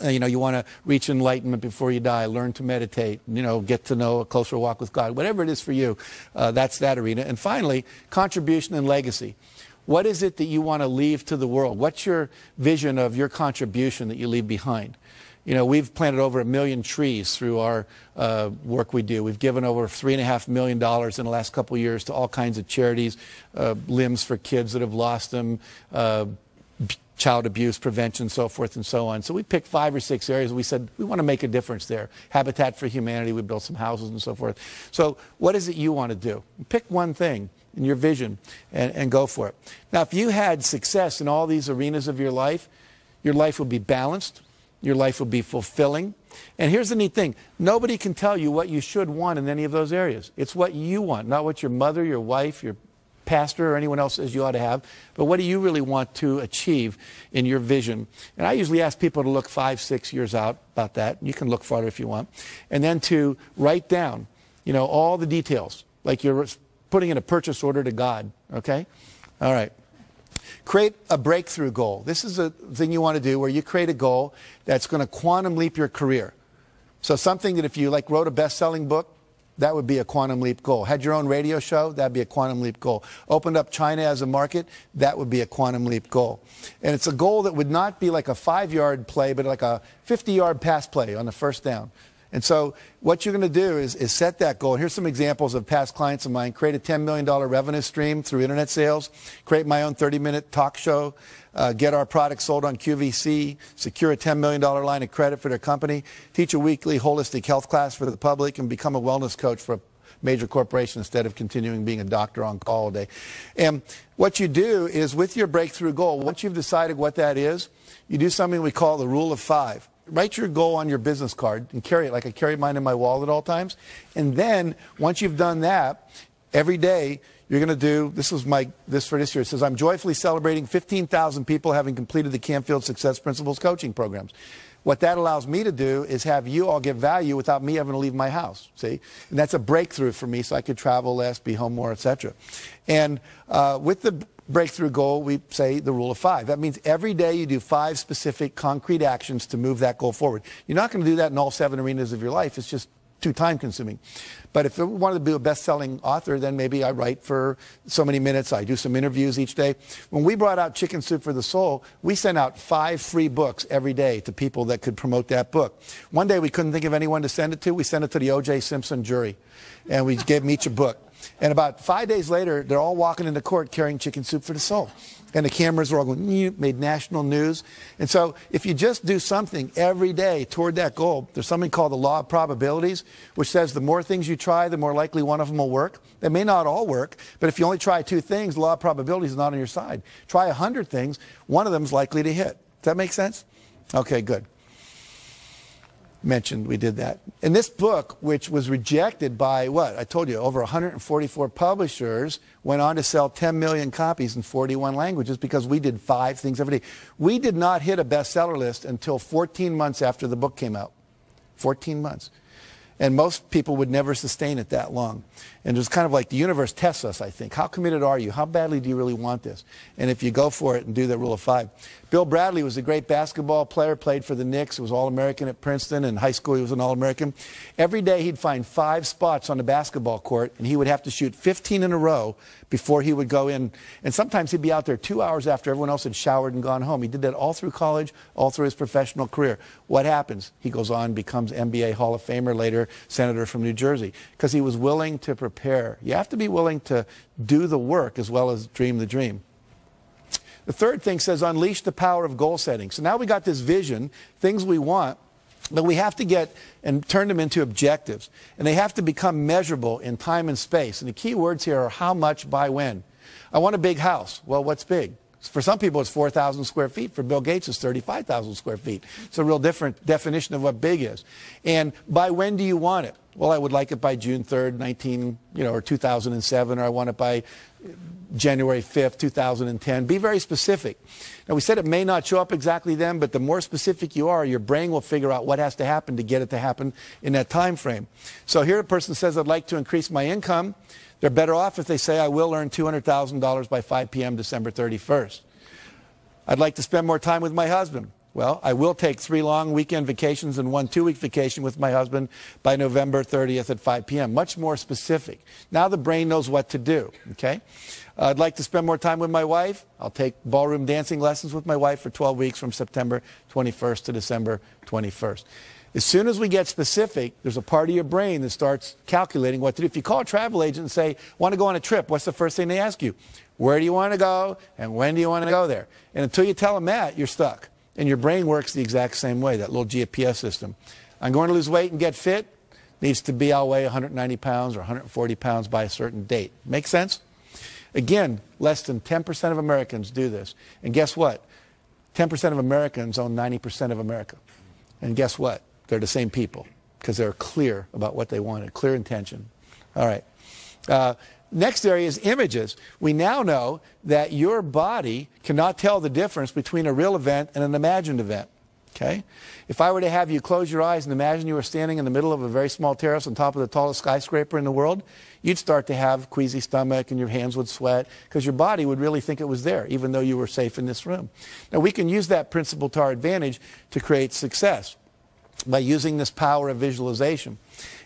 You know, you want to reach enlightenment before you die, learn to meditate, you know, get to know a closer walk with God. Whatever it is for you, that's that arena. And finally, contribution and legacy. What is it that you want to leave to the world? What's your vision of your contribution that you leave behind? You know, we've planted over 1 million trees through our work we do. We've given over $3.5 million in the last couple of years to all kinds of charities, limbs for kids that have lost them, child abuse prevention, so forth and so on. So we picked 5 or 6 areas. We said, we want to make a difference there. Habitat for Humanity, we built some houses and so forth. So what is it you want to do? Pick one thing in your vision and go for it. Now, if you had success in all these arenas of your life would be balanced. Your life would be fulfilling. And here's the neat thing. Nobody can tell you what you should want in any of those areas. It's what you want, not what your mother, your wife, your pastor or anyone else says you ought to have, but what do you really want to achieve in your vision? And I usually ask people to look 5, 6 years out about that. You can look farther if you want. And then to write down, you know, all the details, like you're putting in a purchase order to God, okay? All right. Create a breakthrough goal. This is a thing you want to do where you create a goal that's going to quantum leap your career. So something that if you like wrote a best-selling book, that would be a quantum leap goal. Had your own radio show, that'd be a quantum leap goal. Opened up China as a market, that would be a quantum leap goal. And it's a goal that would not be like a 5-yard play, but like a 50-yard pass play on the first down. And so what you're going to do is set that goal. And here's some examples of past clients of mine. Create a $10 million revenue stream through internet sales. Create my own 30-minute talk show. Get our products sold on QVC. Secure a $10 million line of credit for their company. Teach a weekly holistic health class for the public. And become a wellness coach for a major corporation instead of continuing being a doctor on call all day. And what you do is with your breakthrough goal, once you've decided what that is, you do something we call the rule of 5. Write your goal on your business card and carry it like I carry mine in my wallet at all times. And then once you've done that, every day you're going to do, this for this year, it says, I'm joyfully celebrating 15,000 people having completed the Canfield Success Principles coaching programs. What that allows me to do is have you all get value without me having to leave my house, see? And that's a breakthrough for me so I could travel less, be home more, etc. And with the breakthrough goal, we say the rule of 5. That means every day you do 5 specific concrete actions to move that goal forward. You're not going to do that in all 7 arenas of your life. It's just too time consuming. But if I wanted to be a best-selling author, then maybe I write for so many minutes. I do some interviews each day. When we brought out Chicken Soup for the Soul, we sent out 5 free books every day to people that could promote that book. One day we couldn't think of anyone to send it to. We sent it to the O.J. Simpson jury, and we gave them each a book. And about 5 days later, they're all walking into court carrying Chicken Soup for the Soul. And the cameras were all going, made national news. And so if you just do something every day toward that goal, there's something called the law of probabilities, which says the more things you try, the more likely one of them will work. They may not all work, but if you only try 2 things, the law of probabilities is not on your side. Try 100 things, one of them is likely to hit. Does that make sense? Okay, good. Mentioned we did that. And this book, which was rejected by what? I told you, over 144 publishers, went on to sell 10 million copies in 41 languages because we did 5 things every day. We did not hit a bestseller list until 14 months after the book came out. 14 months. And most people would never sustain it that long. And it was kind of like the universe tests us, I think. How committed are you? How badly do you really want this? And if you go for it and do the rule of 5. Bill Bradley was a great basketball player, played for the Knicks, was All-American at Princeton. In high school, he was an All-American. Every day, he'd find 5 spots on the basketball court, and he would have to shoot 15 in a row before he would go in. And sometimes he'd be out there 2 hours after everyone else had showered and gone home. He did that all through college, all through his professional career. What happens? He goes on, becomes NBA Hall of Famer, later senator from New Jersey, because he was willing to prepare. You have to be willing to do the work as well as dream the dream. The third thing says unleash the power of goal setting. So now we got this vision, things we want, but we have to get and turn them into objectives. And they have to become measurable in time and space. And the key words here are how much by when. I want a big house. Well, what's big? For some people, it's 4,000 square feet. For Bill Gates, it's 35,000 square feet. It's a real different definition of what big is. And by when do you want it? Well, I would like it by June 3rd, or 2007, or I want it by January 5th, 2010. Be very specific. Now, we said it may not show up exactly then, but the more specific you are, your brain will figure out what has to happen to get it to happen in that time frame. So here a person says, I'd like to increase my income. They're better off if they say, I will earn $200,000 by 5 p.m. December 31st. I'd like to spend more time with my husband. Well, I will take 3 long weekend vacations and 1 2-week vacation with my husband by November 30th at 5 p.m. Much more specific. Now the brain knows what to do, okay? I'd like to spend more time with my wife. I'll take ballroom dancing lessons with my wife for 12 weeks from September 21st to December 21st. As soon as we get specific, there's a part of your brain that starts calculating what to do. If you call a travel agent and say, want to go on a trip, what's the first thing they ask you? Where do you want to go and when do you want to go there? And until you tell them that, you're stuck. And your brain works the exact same way, that little GPS system. I'm going to lose weight and get fit. Needs to be, I'll weigh 190 pounds or 140 pounds by a certain date. Make sense? Again, less than 10% of Americans do this. And guess what? 10% of Americans own 90% of America. And guess what? They're the same people because they're clear about what they wanted, clear intention. All right. Next area is images. We now know that your body cannot tell the difference between a real event and an imagined event. Okay? If I were to have you close your eyes and imagine you were standing in the middle of a very small terrace on top of the tallest skyscraper in the world, you'd start to have queasy stomach and your hands would sweat because your body would really think it was there, even though you were safe in this room. Now, we can use that principle to our advantage to create success by using this power of visualization.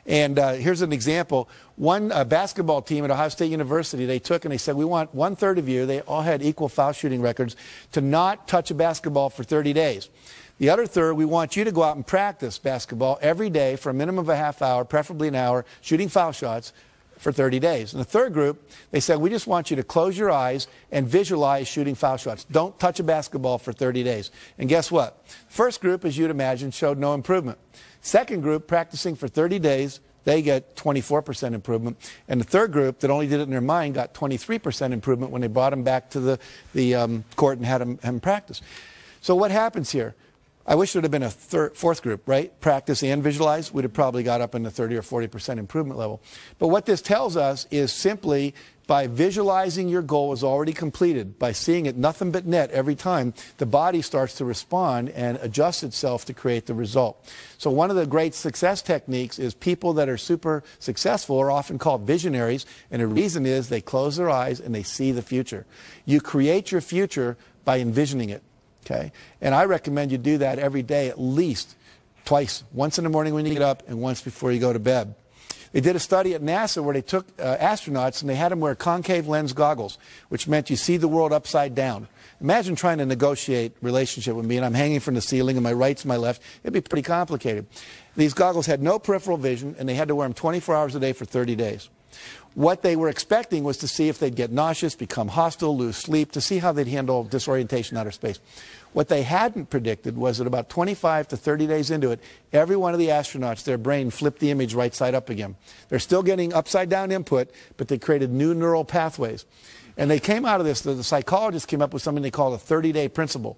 And here's an example. One basketball team at Ohio State University, they took and they said, we want 1/3 of you, they all had equal foul shooting records, to not touch a basketball for 30 days. The other third, we want you to go out and practice basketball every day for a minimum of a half hour, preferably an hour, shooting foul shots for 30 days. And the third group, they said, we just want you to close your eyes and visualize shooting foul shots. Don't touch a basketball for 30 days. And guess what? First group, as you'd imagine, showed no improvement. Second group, practicing for 30 days, they get 24% improvement. And the third group that only did it in their mind got 23% improvement when they brought them back to the court and had them practice. So what happens here? I wish there would have been a fourth group, right? Practice and visualize. We'd have probably got up in the 30 or 40% improvement level. But what this tells us is simply by visualizing your goal is already completed, by seeing it nothing but net every time, the body starts to respond and adjust itself to create the result. So one of the great success techniques is people that are super successful are often called visionaries, and the reason is they close their eyes and they see the future. You create your future by envisioning it. Okay? And I recommend you do that every day at least twice. Once in the morning when you get up and once before you go to bed. They did a study at NASA where they took astronauts and they had them wear concave lens goggles, which meant you see the world upside down. Imagine trying to negotiate relationship with me and I'm hanging from the ceiling and my right's my left. It'd be pretty complicated. These goggles had no peripheral vision and they had to wear them 24 hours a day for 30 days. What they were expecting was to see if they'd get nauseous, become hostile, lose sleep, to see how they'd handle disorientation in outer space. What they hadn't predicted was that about 25 to 30 days into it, every one of the astronauts, their brain flipped the image right side up again. They're still getting upside down input, but they created new neural pathways. And they came out of this, the psychologists came up with something they call a 30-day principle.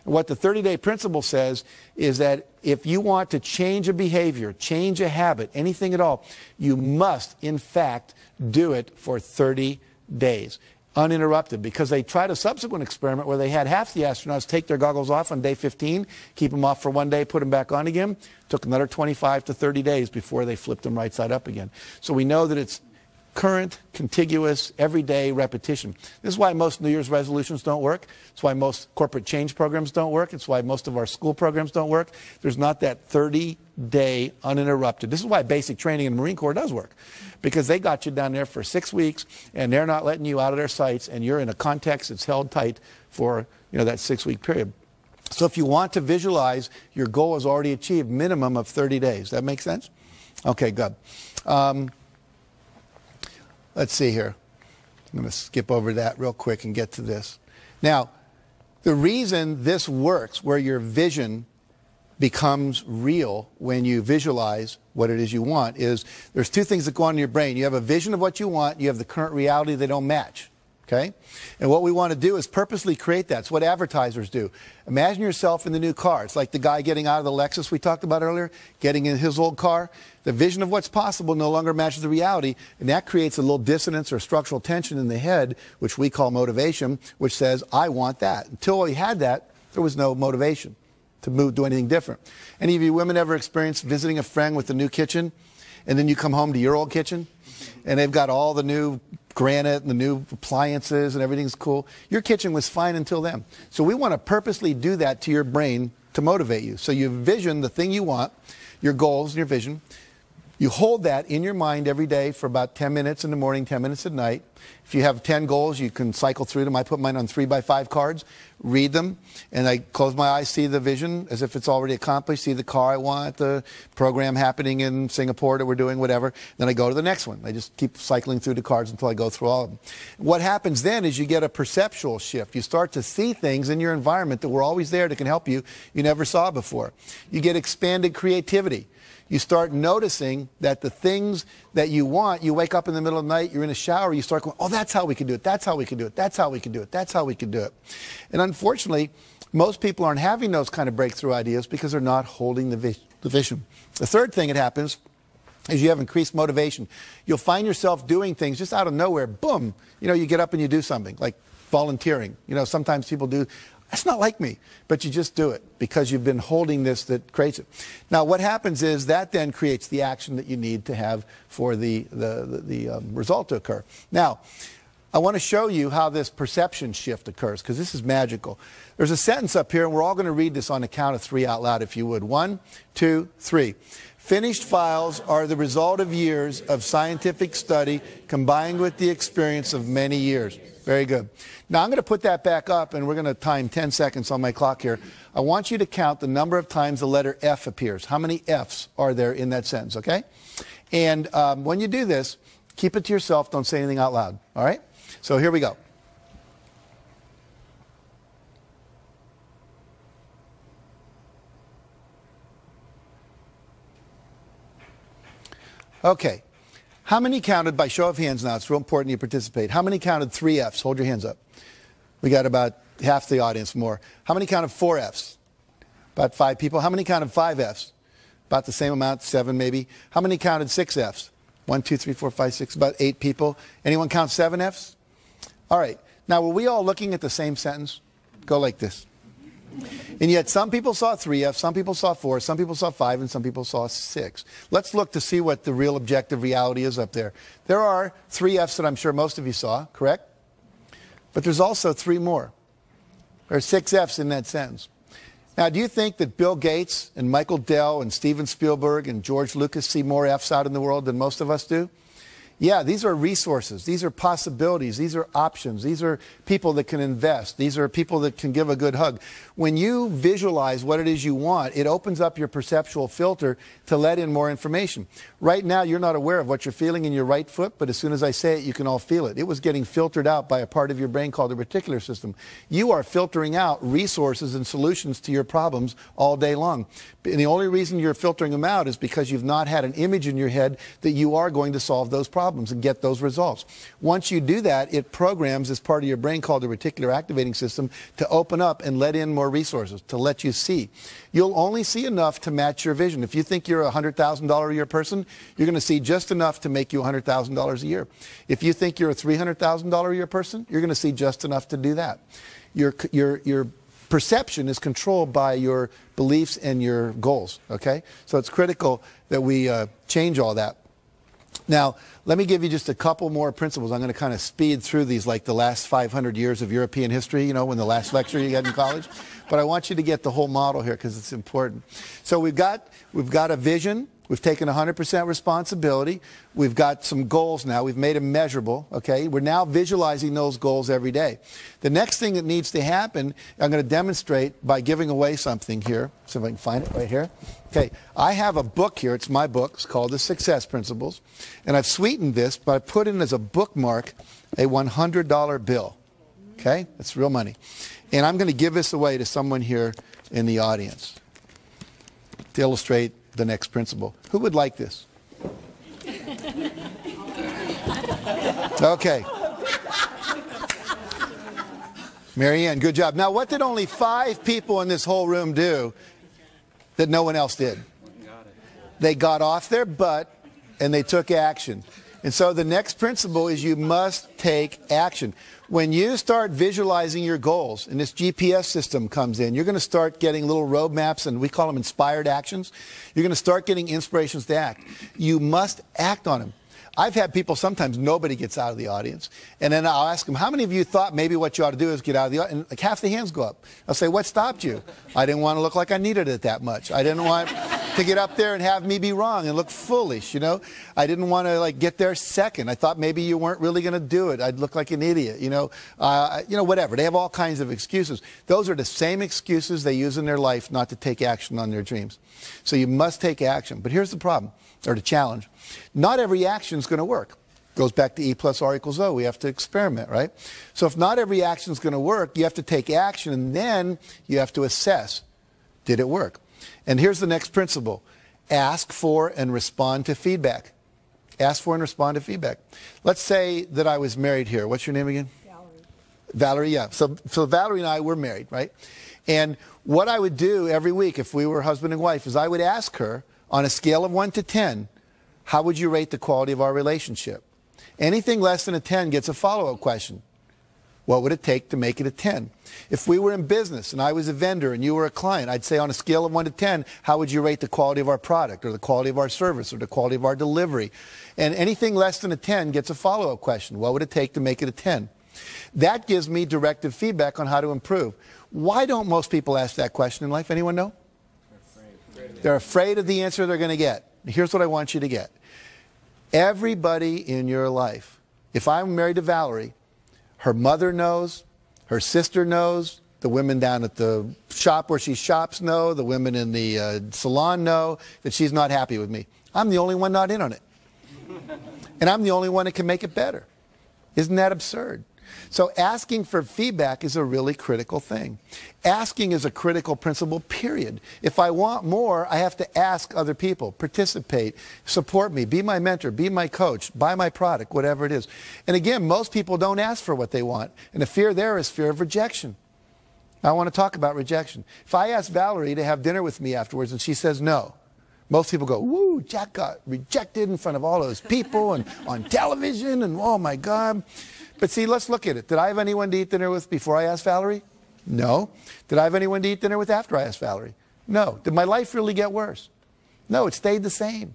And what the 30-day principle says is that if you want to change a behavior, change a habit, anything at all, you must, in fact, do it for 30 days. Uninterrupted, because they tried a subsequent experiment where they had half the astronauts take their goggles off on day 15, keep them off for one day, put them back on again. Took another 25 to 30 days before they flipped them right side up again. So we know that it's current, contiguous, everyday repetition. This is why most New Year's resolutions don't work. It's why most corporate change programs don't work. It's why most of our school programs don't work. There's not that 30-day uninterrupted. This is why basic training in the Marine Corps does work. Because they got you down there for 6 weeks and they're not letting you out of their sights and you're in a context that's held tight for that 6-week period. So if you want to visualize, your goal is already achieved, minimum of 30 days. That make sense? Okay, good. Let's see here. I'm going to skip over that real quick and get to this. Now, the reason this works, where your vision becomes real when you visualize what it is you want, is there's two things that go on in your brain. You have a vision of what you want. You have the current reality. They don't match. Okay? And what we want to do is purposely create that. It's what advertisers do. Imagine yourself in the new car. It's like the guy getting out of the Lexus we talked about earlier, getting in his old car. The vision of what's possible no longer matches the reality, and that creates a little dissonance or structural tension in the head, which we call motivation, which says, I want that. Until we had that, there was no motivation to do anything different. Any of you women ever experienced visiting a friend with a new kitchen, and then you come home to your old kitchen, and they've got all the new granite and the new appliances and everything's cool? Your kitchen was fine until then. So we want to purposely do that to your brain to motivate you. So you vision the thing you want, your goals and your vision. You hold that in your mind every day for about 10 minutes in the morning, 10 minutes at night. If you have 10 goals, you can cycle through them. I put mine on 3x5 cards, read them, and I close my eyes, see the vision as if it's already accomplished, see the car I want, the program happening in Singapore that we're doing, whatever. Then I go to the next one. I just keep cycling through the cards until I go through all of them. What happens then is you get a perceptual shift. You start to see things in your environment that were always there that can help you never saw before. You get expanded creativity. You start noticing that the things that you want, you wake up in the middle of the night, you're in a shower, you start going, oh, that's how we can do it, that's how we can do it, that's how we can do it, that's how we can do it. And unfortunately, most people aren't having those kind of breakthrough ideas because they're not holding the vision. The third thing that happens is you have increased motivation. You'll find yourself doing things just out of nowhere, boom, you get up and you do something, like volunteering. Sometimes people do. That's not like me, but you just do it because you've been holding this that creates it. Now, what happens is that then creates the action that you need to have for the result to occur. Now, I want to show you how this perception shift occurs because this is magical. There's a sentence up here, and we're all going to read this on the count of 3 out loud, if you would. 1, 2, 3. Finished files are the result of years of scientific study combined with the experience of many years. Very good. Now I'm going to put that back up and we're going to time 10 seconds on my clock here. I want you to count the number of times the letter F appears. How many F's are there in that sentence, okay? And when you do this, keep it to yourself. Don't say anything out loud, all right? So here we go. Okay. How many counted, by show of hands now, it's real important you participate. How many counted 3 F's? Hold your hands up. We got about half the audience more. How many counted 4 F's? About 5 people. How many counted 5 F's? About the same amount, 7 maybe. How many counted 6 F's? 1, 2, 3, 4, 5, 6, about 8 people. Anyone count 7 F's? All right. Now, were we all looking at the same sentence? Go like this. And yet some people saw 3 F's, some people saw 4, some people saw 5, and some people saw 6. Let's look to see what the real objective reality is up there. There are 3 F's that I'm sure most of you saw, correct? But there's also 3 more. There are 6 F's in that sentence. Now, do you think that Bill Gates and Michael Dell and Steven Spielberg and George Lucas see more F's out in the world than most of us do? Yeah, these are resources. These are possibilities. These are options. These are people that can invest. These are people that can give a good hug. When you visualize what it is you want, it opens up your perceptual filter to let in more information. Right now, you're not aware of what you're feeling in your right foot, but as soon as I say it, you can all feel it. It was getting filtered out by a part of your brain called the reticular system. You are filtering out resources and solutions to your problems all day long. And the only reason you're filtering them out is because you've not had an image in your head that you are going to solve those problems and get those results. Once you do that, it programs this part of your brain called the reticular activating system to open up and let in more resources, to let you see. You'll only see enough to match your vision. If you think you're a $100,000 a year person, you're going to see just enough to make you $100,000 a year. If you think you're a $300,000 a year person, you're going to see just enough to do that. Your perception is controlled by your beliefs and your goals, okay? So it's critical that we change all that. Now, let me give you just a couple more principles. I'm going to kind of speed through these like the last 500 years of European history, you know, when the last lecture you got in college. But I want you to get the whole model here because it's important. So we've got a vision. We've taken 100% responsibility. We've got some goals now. We've made them measurable, okay? We're now visualizing those goals every day. The next thing that needs to happen, I'm going to demonstrate by giving away something here. See if I can find it right here. Okay, I have a book here. It's my book. It's called The Success Principles. And I've sweetened this by putting in as a bookmark a $100 bill. Okay, that's real money. And I'm going to give this away to someone here in the audience to illustrate the next principle. Who would like this? Okay. Marianne, good job. Now, what did only 5 people in this whole room do that no one else did? They got off their butt and they took action. And so the next principle is you must take action. When you start visualizing your goals and this GPS system comes in, you're going to start getting little roadmaps, and we call them inspired actions. You're going to start getting inspirations to act. You must act on them. I've had people, sometimes nobody gets out of the audience, and then I'll ask them, how many of you thought maybe what you ought to do is get out of the audience? And like half the hands go up. I'll say, what stopped you? I didn't want to look like I needed it that much. I didn't want to get up there and have me be wrong and look foolish, you know. I didn't want to like get there second. I thought maybe you weren't really going to do it. I'd look like an idiot, you know, whatever. They have all kinds of excuses. Those are the same excuses they use in their life not to take action on their dreams. So you must take action. But here's the problem, or the challenge. Not every action is going to work. Goes back to E plus R equals O. We have to experiment, right? So if not every action is going to work, you have to take action, and then you have to assess, did it work? And here's the next principle. Ask for and respond to feedback. Ask for and respond to feedback. Let's say that I was married here. What's your name again? Valerie. Valerie, yeah. So Valerie and I were married, right? And what I would do every week if we were husband and wife is I would ask her, on a scale of 1 to 10, how would you rate the quality of our relationship? Anything less than a 10 gets a follow-up question. What would it take to make it a 10? If we were in business and I was a vendor and you were a client, I'd say on a scale of 1 to 10, how would you rate the quality of our product or the quality of our service or the quality of our delivery? And anything less than a 10 gets a follow-up question. What would it take to make it a 10? That gives me directive feedback on how to improve. Why don't most people ask that question in life? Anyone know? They're afraid of the answer they're going to get. Here's what I want you to get. Everybody in your life, if I'm married to Valerie, her mother knows, her sister knows, the women down at the shop where she shops know, the women in the salon know that she's not happy with me. I'm the only one not in on it. And I'm the only one that can make it better. Isn't that absurd? So asking for feedback is a really critical thing. Asking is a critical principle, period. If I want more, I have to ask other people, participate, support me, be my mentor, be my coach, buy my product, whatever it is. And again, most people don't ask for what they want. And the fear there is fear of rejection. I want to talk about rejection. If I ask Valerie to have dinner with me afterwards and she says no, most people go, woo, Jack got rejected in front of all those people and on television and oh my God. But see, let's look at it. Did I have anyone to eat dinner with before I asked Valerie? No. Did I have anyone to eat dinner with after I asked Valerie? No. Did my life really get worse? No, it stayed the same.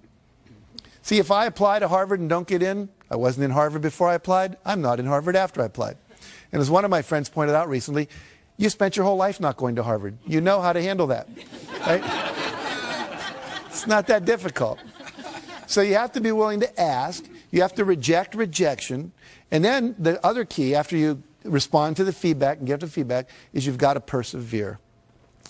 See, if I apply to Harvard and don't get in, I wasn't in Harvard before I applied, I'm not in Harvard after I applied. And as one of my friends pointed out recently, You spent your whole life not going to Harvard. You know how to handle that, right? It's not that difficult. So you have to be willing to ask. You have to reject rejection. And then the other key, after you respond to the feedback and get the feedback, is you've got to persevere.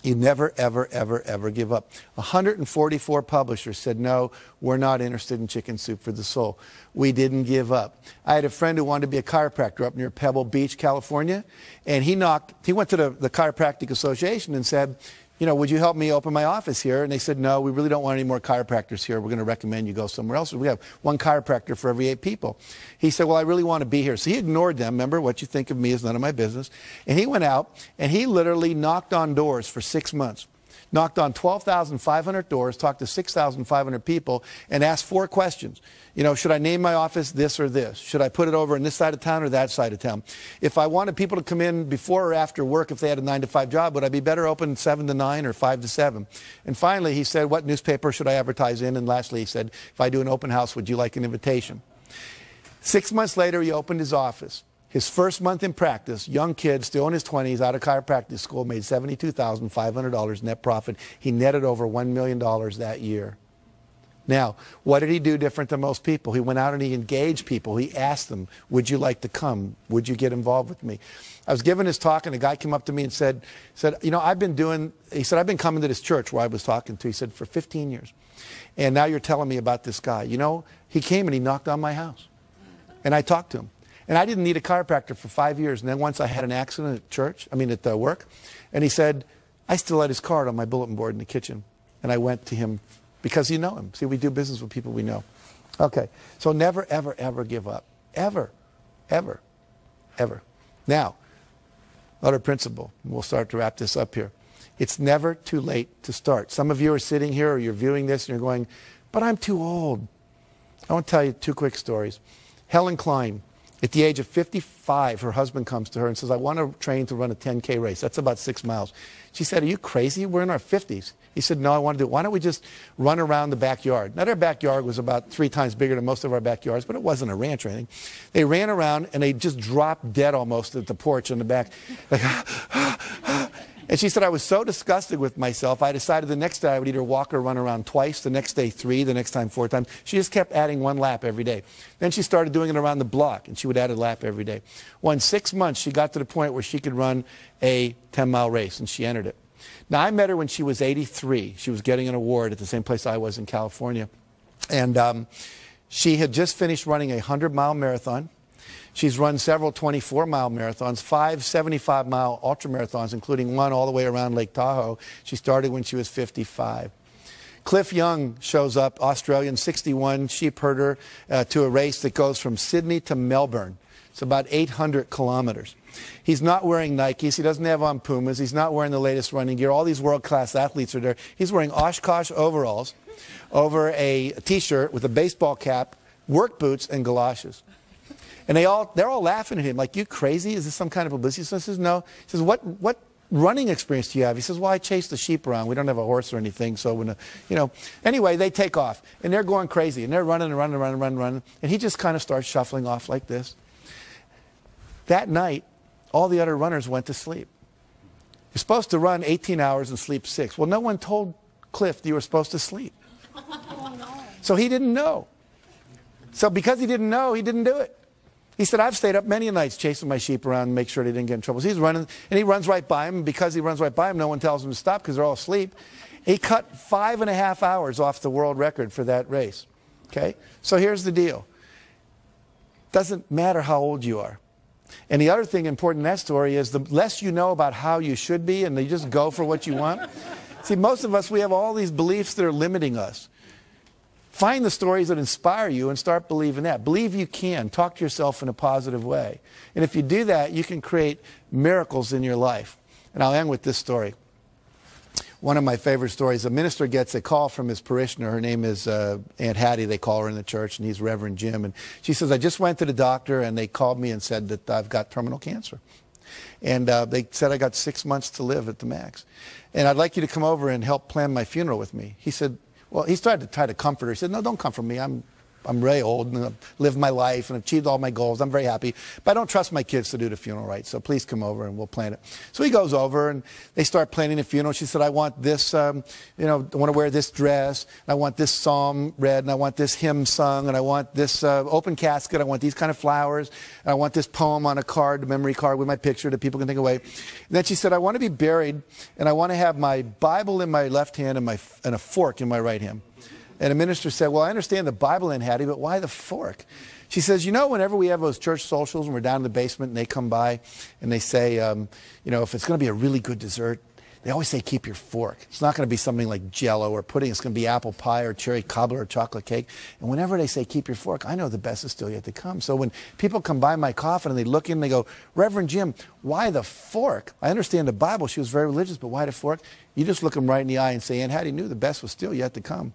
You never, ever, ever, ever give up. 144 publishers said, no, we're not interested in Chicken Soup for the Soul. We didn't give up. I had a friend who wanted to be a chiropractor up near Pebble Beach, California, and he went to the Chiropractic Association and said, you know, would you help me open my office here? And they said, no, we really don't want any more chiropractors here. We're going to recommend you go somewhere else. We have one chiropractor for every 8 people. He said, well, I really want to be here. So he ignored them. Remember, what you think of me is none of my business. And he went out and he literally knocked on doors for 6 months. Knocked on 12,500 doors, talked to 6,500 people, and asked 4 questions. You know, should I name my office this or this? Should I put it over in this side of town or that side of town? If I wanted people to come in before or after work, if they had a 9-to-5 job, would I be better open 7 to 9 or 5 to 7? And finally, he said, what newspaper should I advertise in? And lastly, he said, if I do an open house, would you like an invitation? 6 months later, he opened his office. His first month in practice, young kid, still in his 20s, out of chiropractic school, made $72,500 net profit. He netted over $1 million that year. Now, what did he do different than most people? He went out and he engaged people. He asked them, would you like to come? Would you get involved with me? I was giving this talk and a guy came up to me and said, you know, I've been coming to this church where I was talking to, he said, for 15 years. And now you're telling me about this guy. You know, he came and he knocked on my house. And I talked to him. And I didn't need a chiropractor for 5 years. And then once I had an accident at work. And he said, I still had his card on my bulletin board in the kitchen. And I went to him because you know him. See, we do business with people we know. Okay. So never, ever, ever give up. Ever, ever, ever. Now, other principle. We'll start to wrap this up here. It's never too late to start. Some of you are sitting here or you're viewing this and you're going, but I'm too old. I want to tell you 2 quick stories. Helen Klein. At the age of 55, her husband comes to her and says, I want to train to run a 10K race. That's about 6 miles. She said, are you crazy? We're in our 50s. He said, no, I want to do it. Why don't we just run around the backyard? Now, their backyard was about 3 times bigger than most of our backyards, but it wasn't a ranch or anything. They ran around and they just dropped dead almost at the porch in the back. Like, and she said, I was so disgusted with myself, I decided the next day I would either walk or run around twice, the next day 3, the next time 4 times. She just kept adding 1 lap every day. Then she started doing it around the block, and she would add a lap every day. Well, in 6 months, she got to the point where she could run a 10-mile race, and she entered it. Now, I met her when she was 83. She was getting an award at the same place I was in California. And she had just finished running a 100-mile marathon. She's run several 24-mile marathons, 5 75-mile ultramarathons, including 1 all the way around Lake Tahoe. She started when she was 55. Cliff Young shows up, Australian, 61, sheep herder, to a race that goes from Sydney to Melbourne. It's about 800 kilometers. He's not wearing Nikes. He doesn't have on Pumas. He's not wearing the latest running gear. All these world-class athletes are there. He's wearing Oshkosh overalls over a T-shirt with a baseball cap, work boots, and galoshes. And they're all laughing at him, like, you crazy? Is this some kind of publicity? So he says, no. He says, what running experience do you have? He says, well, I chase the sheep around. We don't have a horse or anything, so when, you know. Anyway, they take off, and they're going crazy, and they're running and running and running and running, running. And he just kind of starts shuffling off like this. That night, all the other runners went to sleep. You're supposed to run 18 hours and sleep 6. Well, no one told Cliff that you were supposed to sleep. So he didn't know. So because he didn't know, he didn't do it. He said, I've stayed up many nights chasing my sheep around and make sure they didn't get in trouble. So he's running, and he runs right by him. And because he runs right by him, no one tells him to stop because they're all asleep. He cut 5.5 hours off the world record for that race. Okay? So here's the deal. Doesn't matter how old you are. And the other thing important in that story is the less you know about how you should be and you just go for what you want. See, most of us, we have all these beliefs that are limiting us. Find the stories that inspire you and start believing that. Believe you can. Talk to yourself in a positive way. And if you do that, you can create miracles in your life. And I'll end with this story. One of my favorite stories, a minister gets a call from his parishioner. Her name is Aunt Hattie, they call her in the church, and he's Reverend Jim. And she says, I just went to the doctor, and they called me and said that I've got terminal cancer. And they said I got 6 months to live at the max. And I'd like you to come over and help plan my funeral with me. He said, well, he started to try to comfort her. He said, no, don't comfort me. I'm I'm really old and I've lived my life and achieved all my goals. I'm very happy. But I don't trust my kids to do the funeral right, so please come over and we'll plan it. So he goes over and they start planning the funeral. She said, I want this, I want to wear this dress. I want this psalm read and I want this hymn sung and I want this open casket. I want these kind of flowers. And I want this poem on a card, a memory card with my picture that people can take away. And then she said, I want to be buried and I want to have my Bible in my left hand and a fork in my right hand. And the minister said, well, I understand the Bible in Hattie, but why the fork? She says, whenever we have those church socials and we're down in the basement and they come by and they say, if it's going to be a really good dessert, they always say, keep your fork. It's not going to be something like Jell-O or pudding. It's going to be apple pie or cherry cobbler or chocolate cake. And whenever they say, keep your fork, I know the best is still yet to come. So when people come by my coffin and they look in and they go, Reverend Jim, why the fork? I understand the Bible. She was very religious, but why the fork? You just look them right in the eye and say, Aunt Hattie knew the best was still yet to come.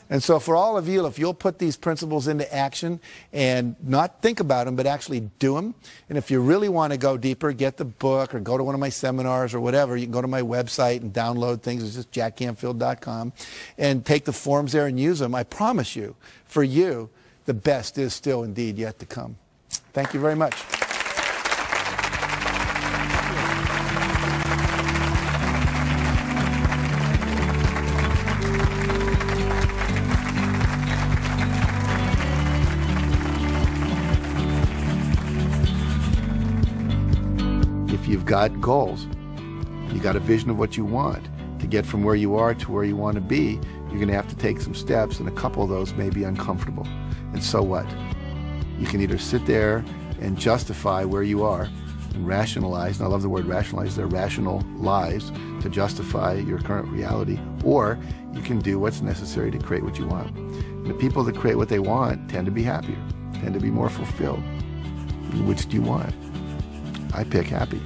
And so for all of you, if you'll put these principles into action and not think about them, but actually do them. And if you really want to go deeper, get the book or go to one of my seminars or whatever. You can go to my website and download things. It's just jackcanfield.com and take the forms there and use them. I promise you, for you, the best is still indeed yet to come. Thank you very much. You've got goals. You got a vision of what you want. To get from where you are to where you want to be, you're going to have to take some steps, and a couple of those may be uncomfortable. And so what? You can either sit there and justify where you are and rationalize, and I love the word rationalize, they're rational lies to justify your current reality, or you can do what's necessary to create what you want. And the people that create what they want tend to be happier, tend to be more fulfilled. Which do you want? I pick happy.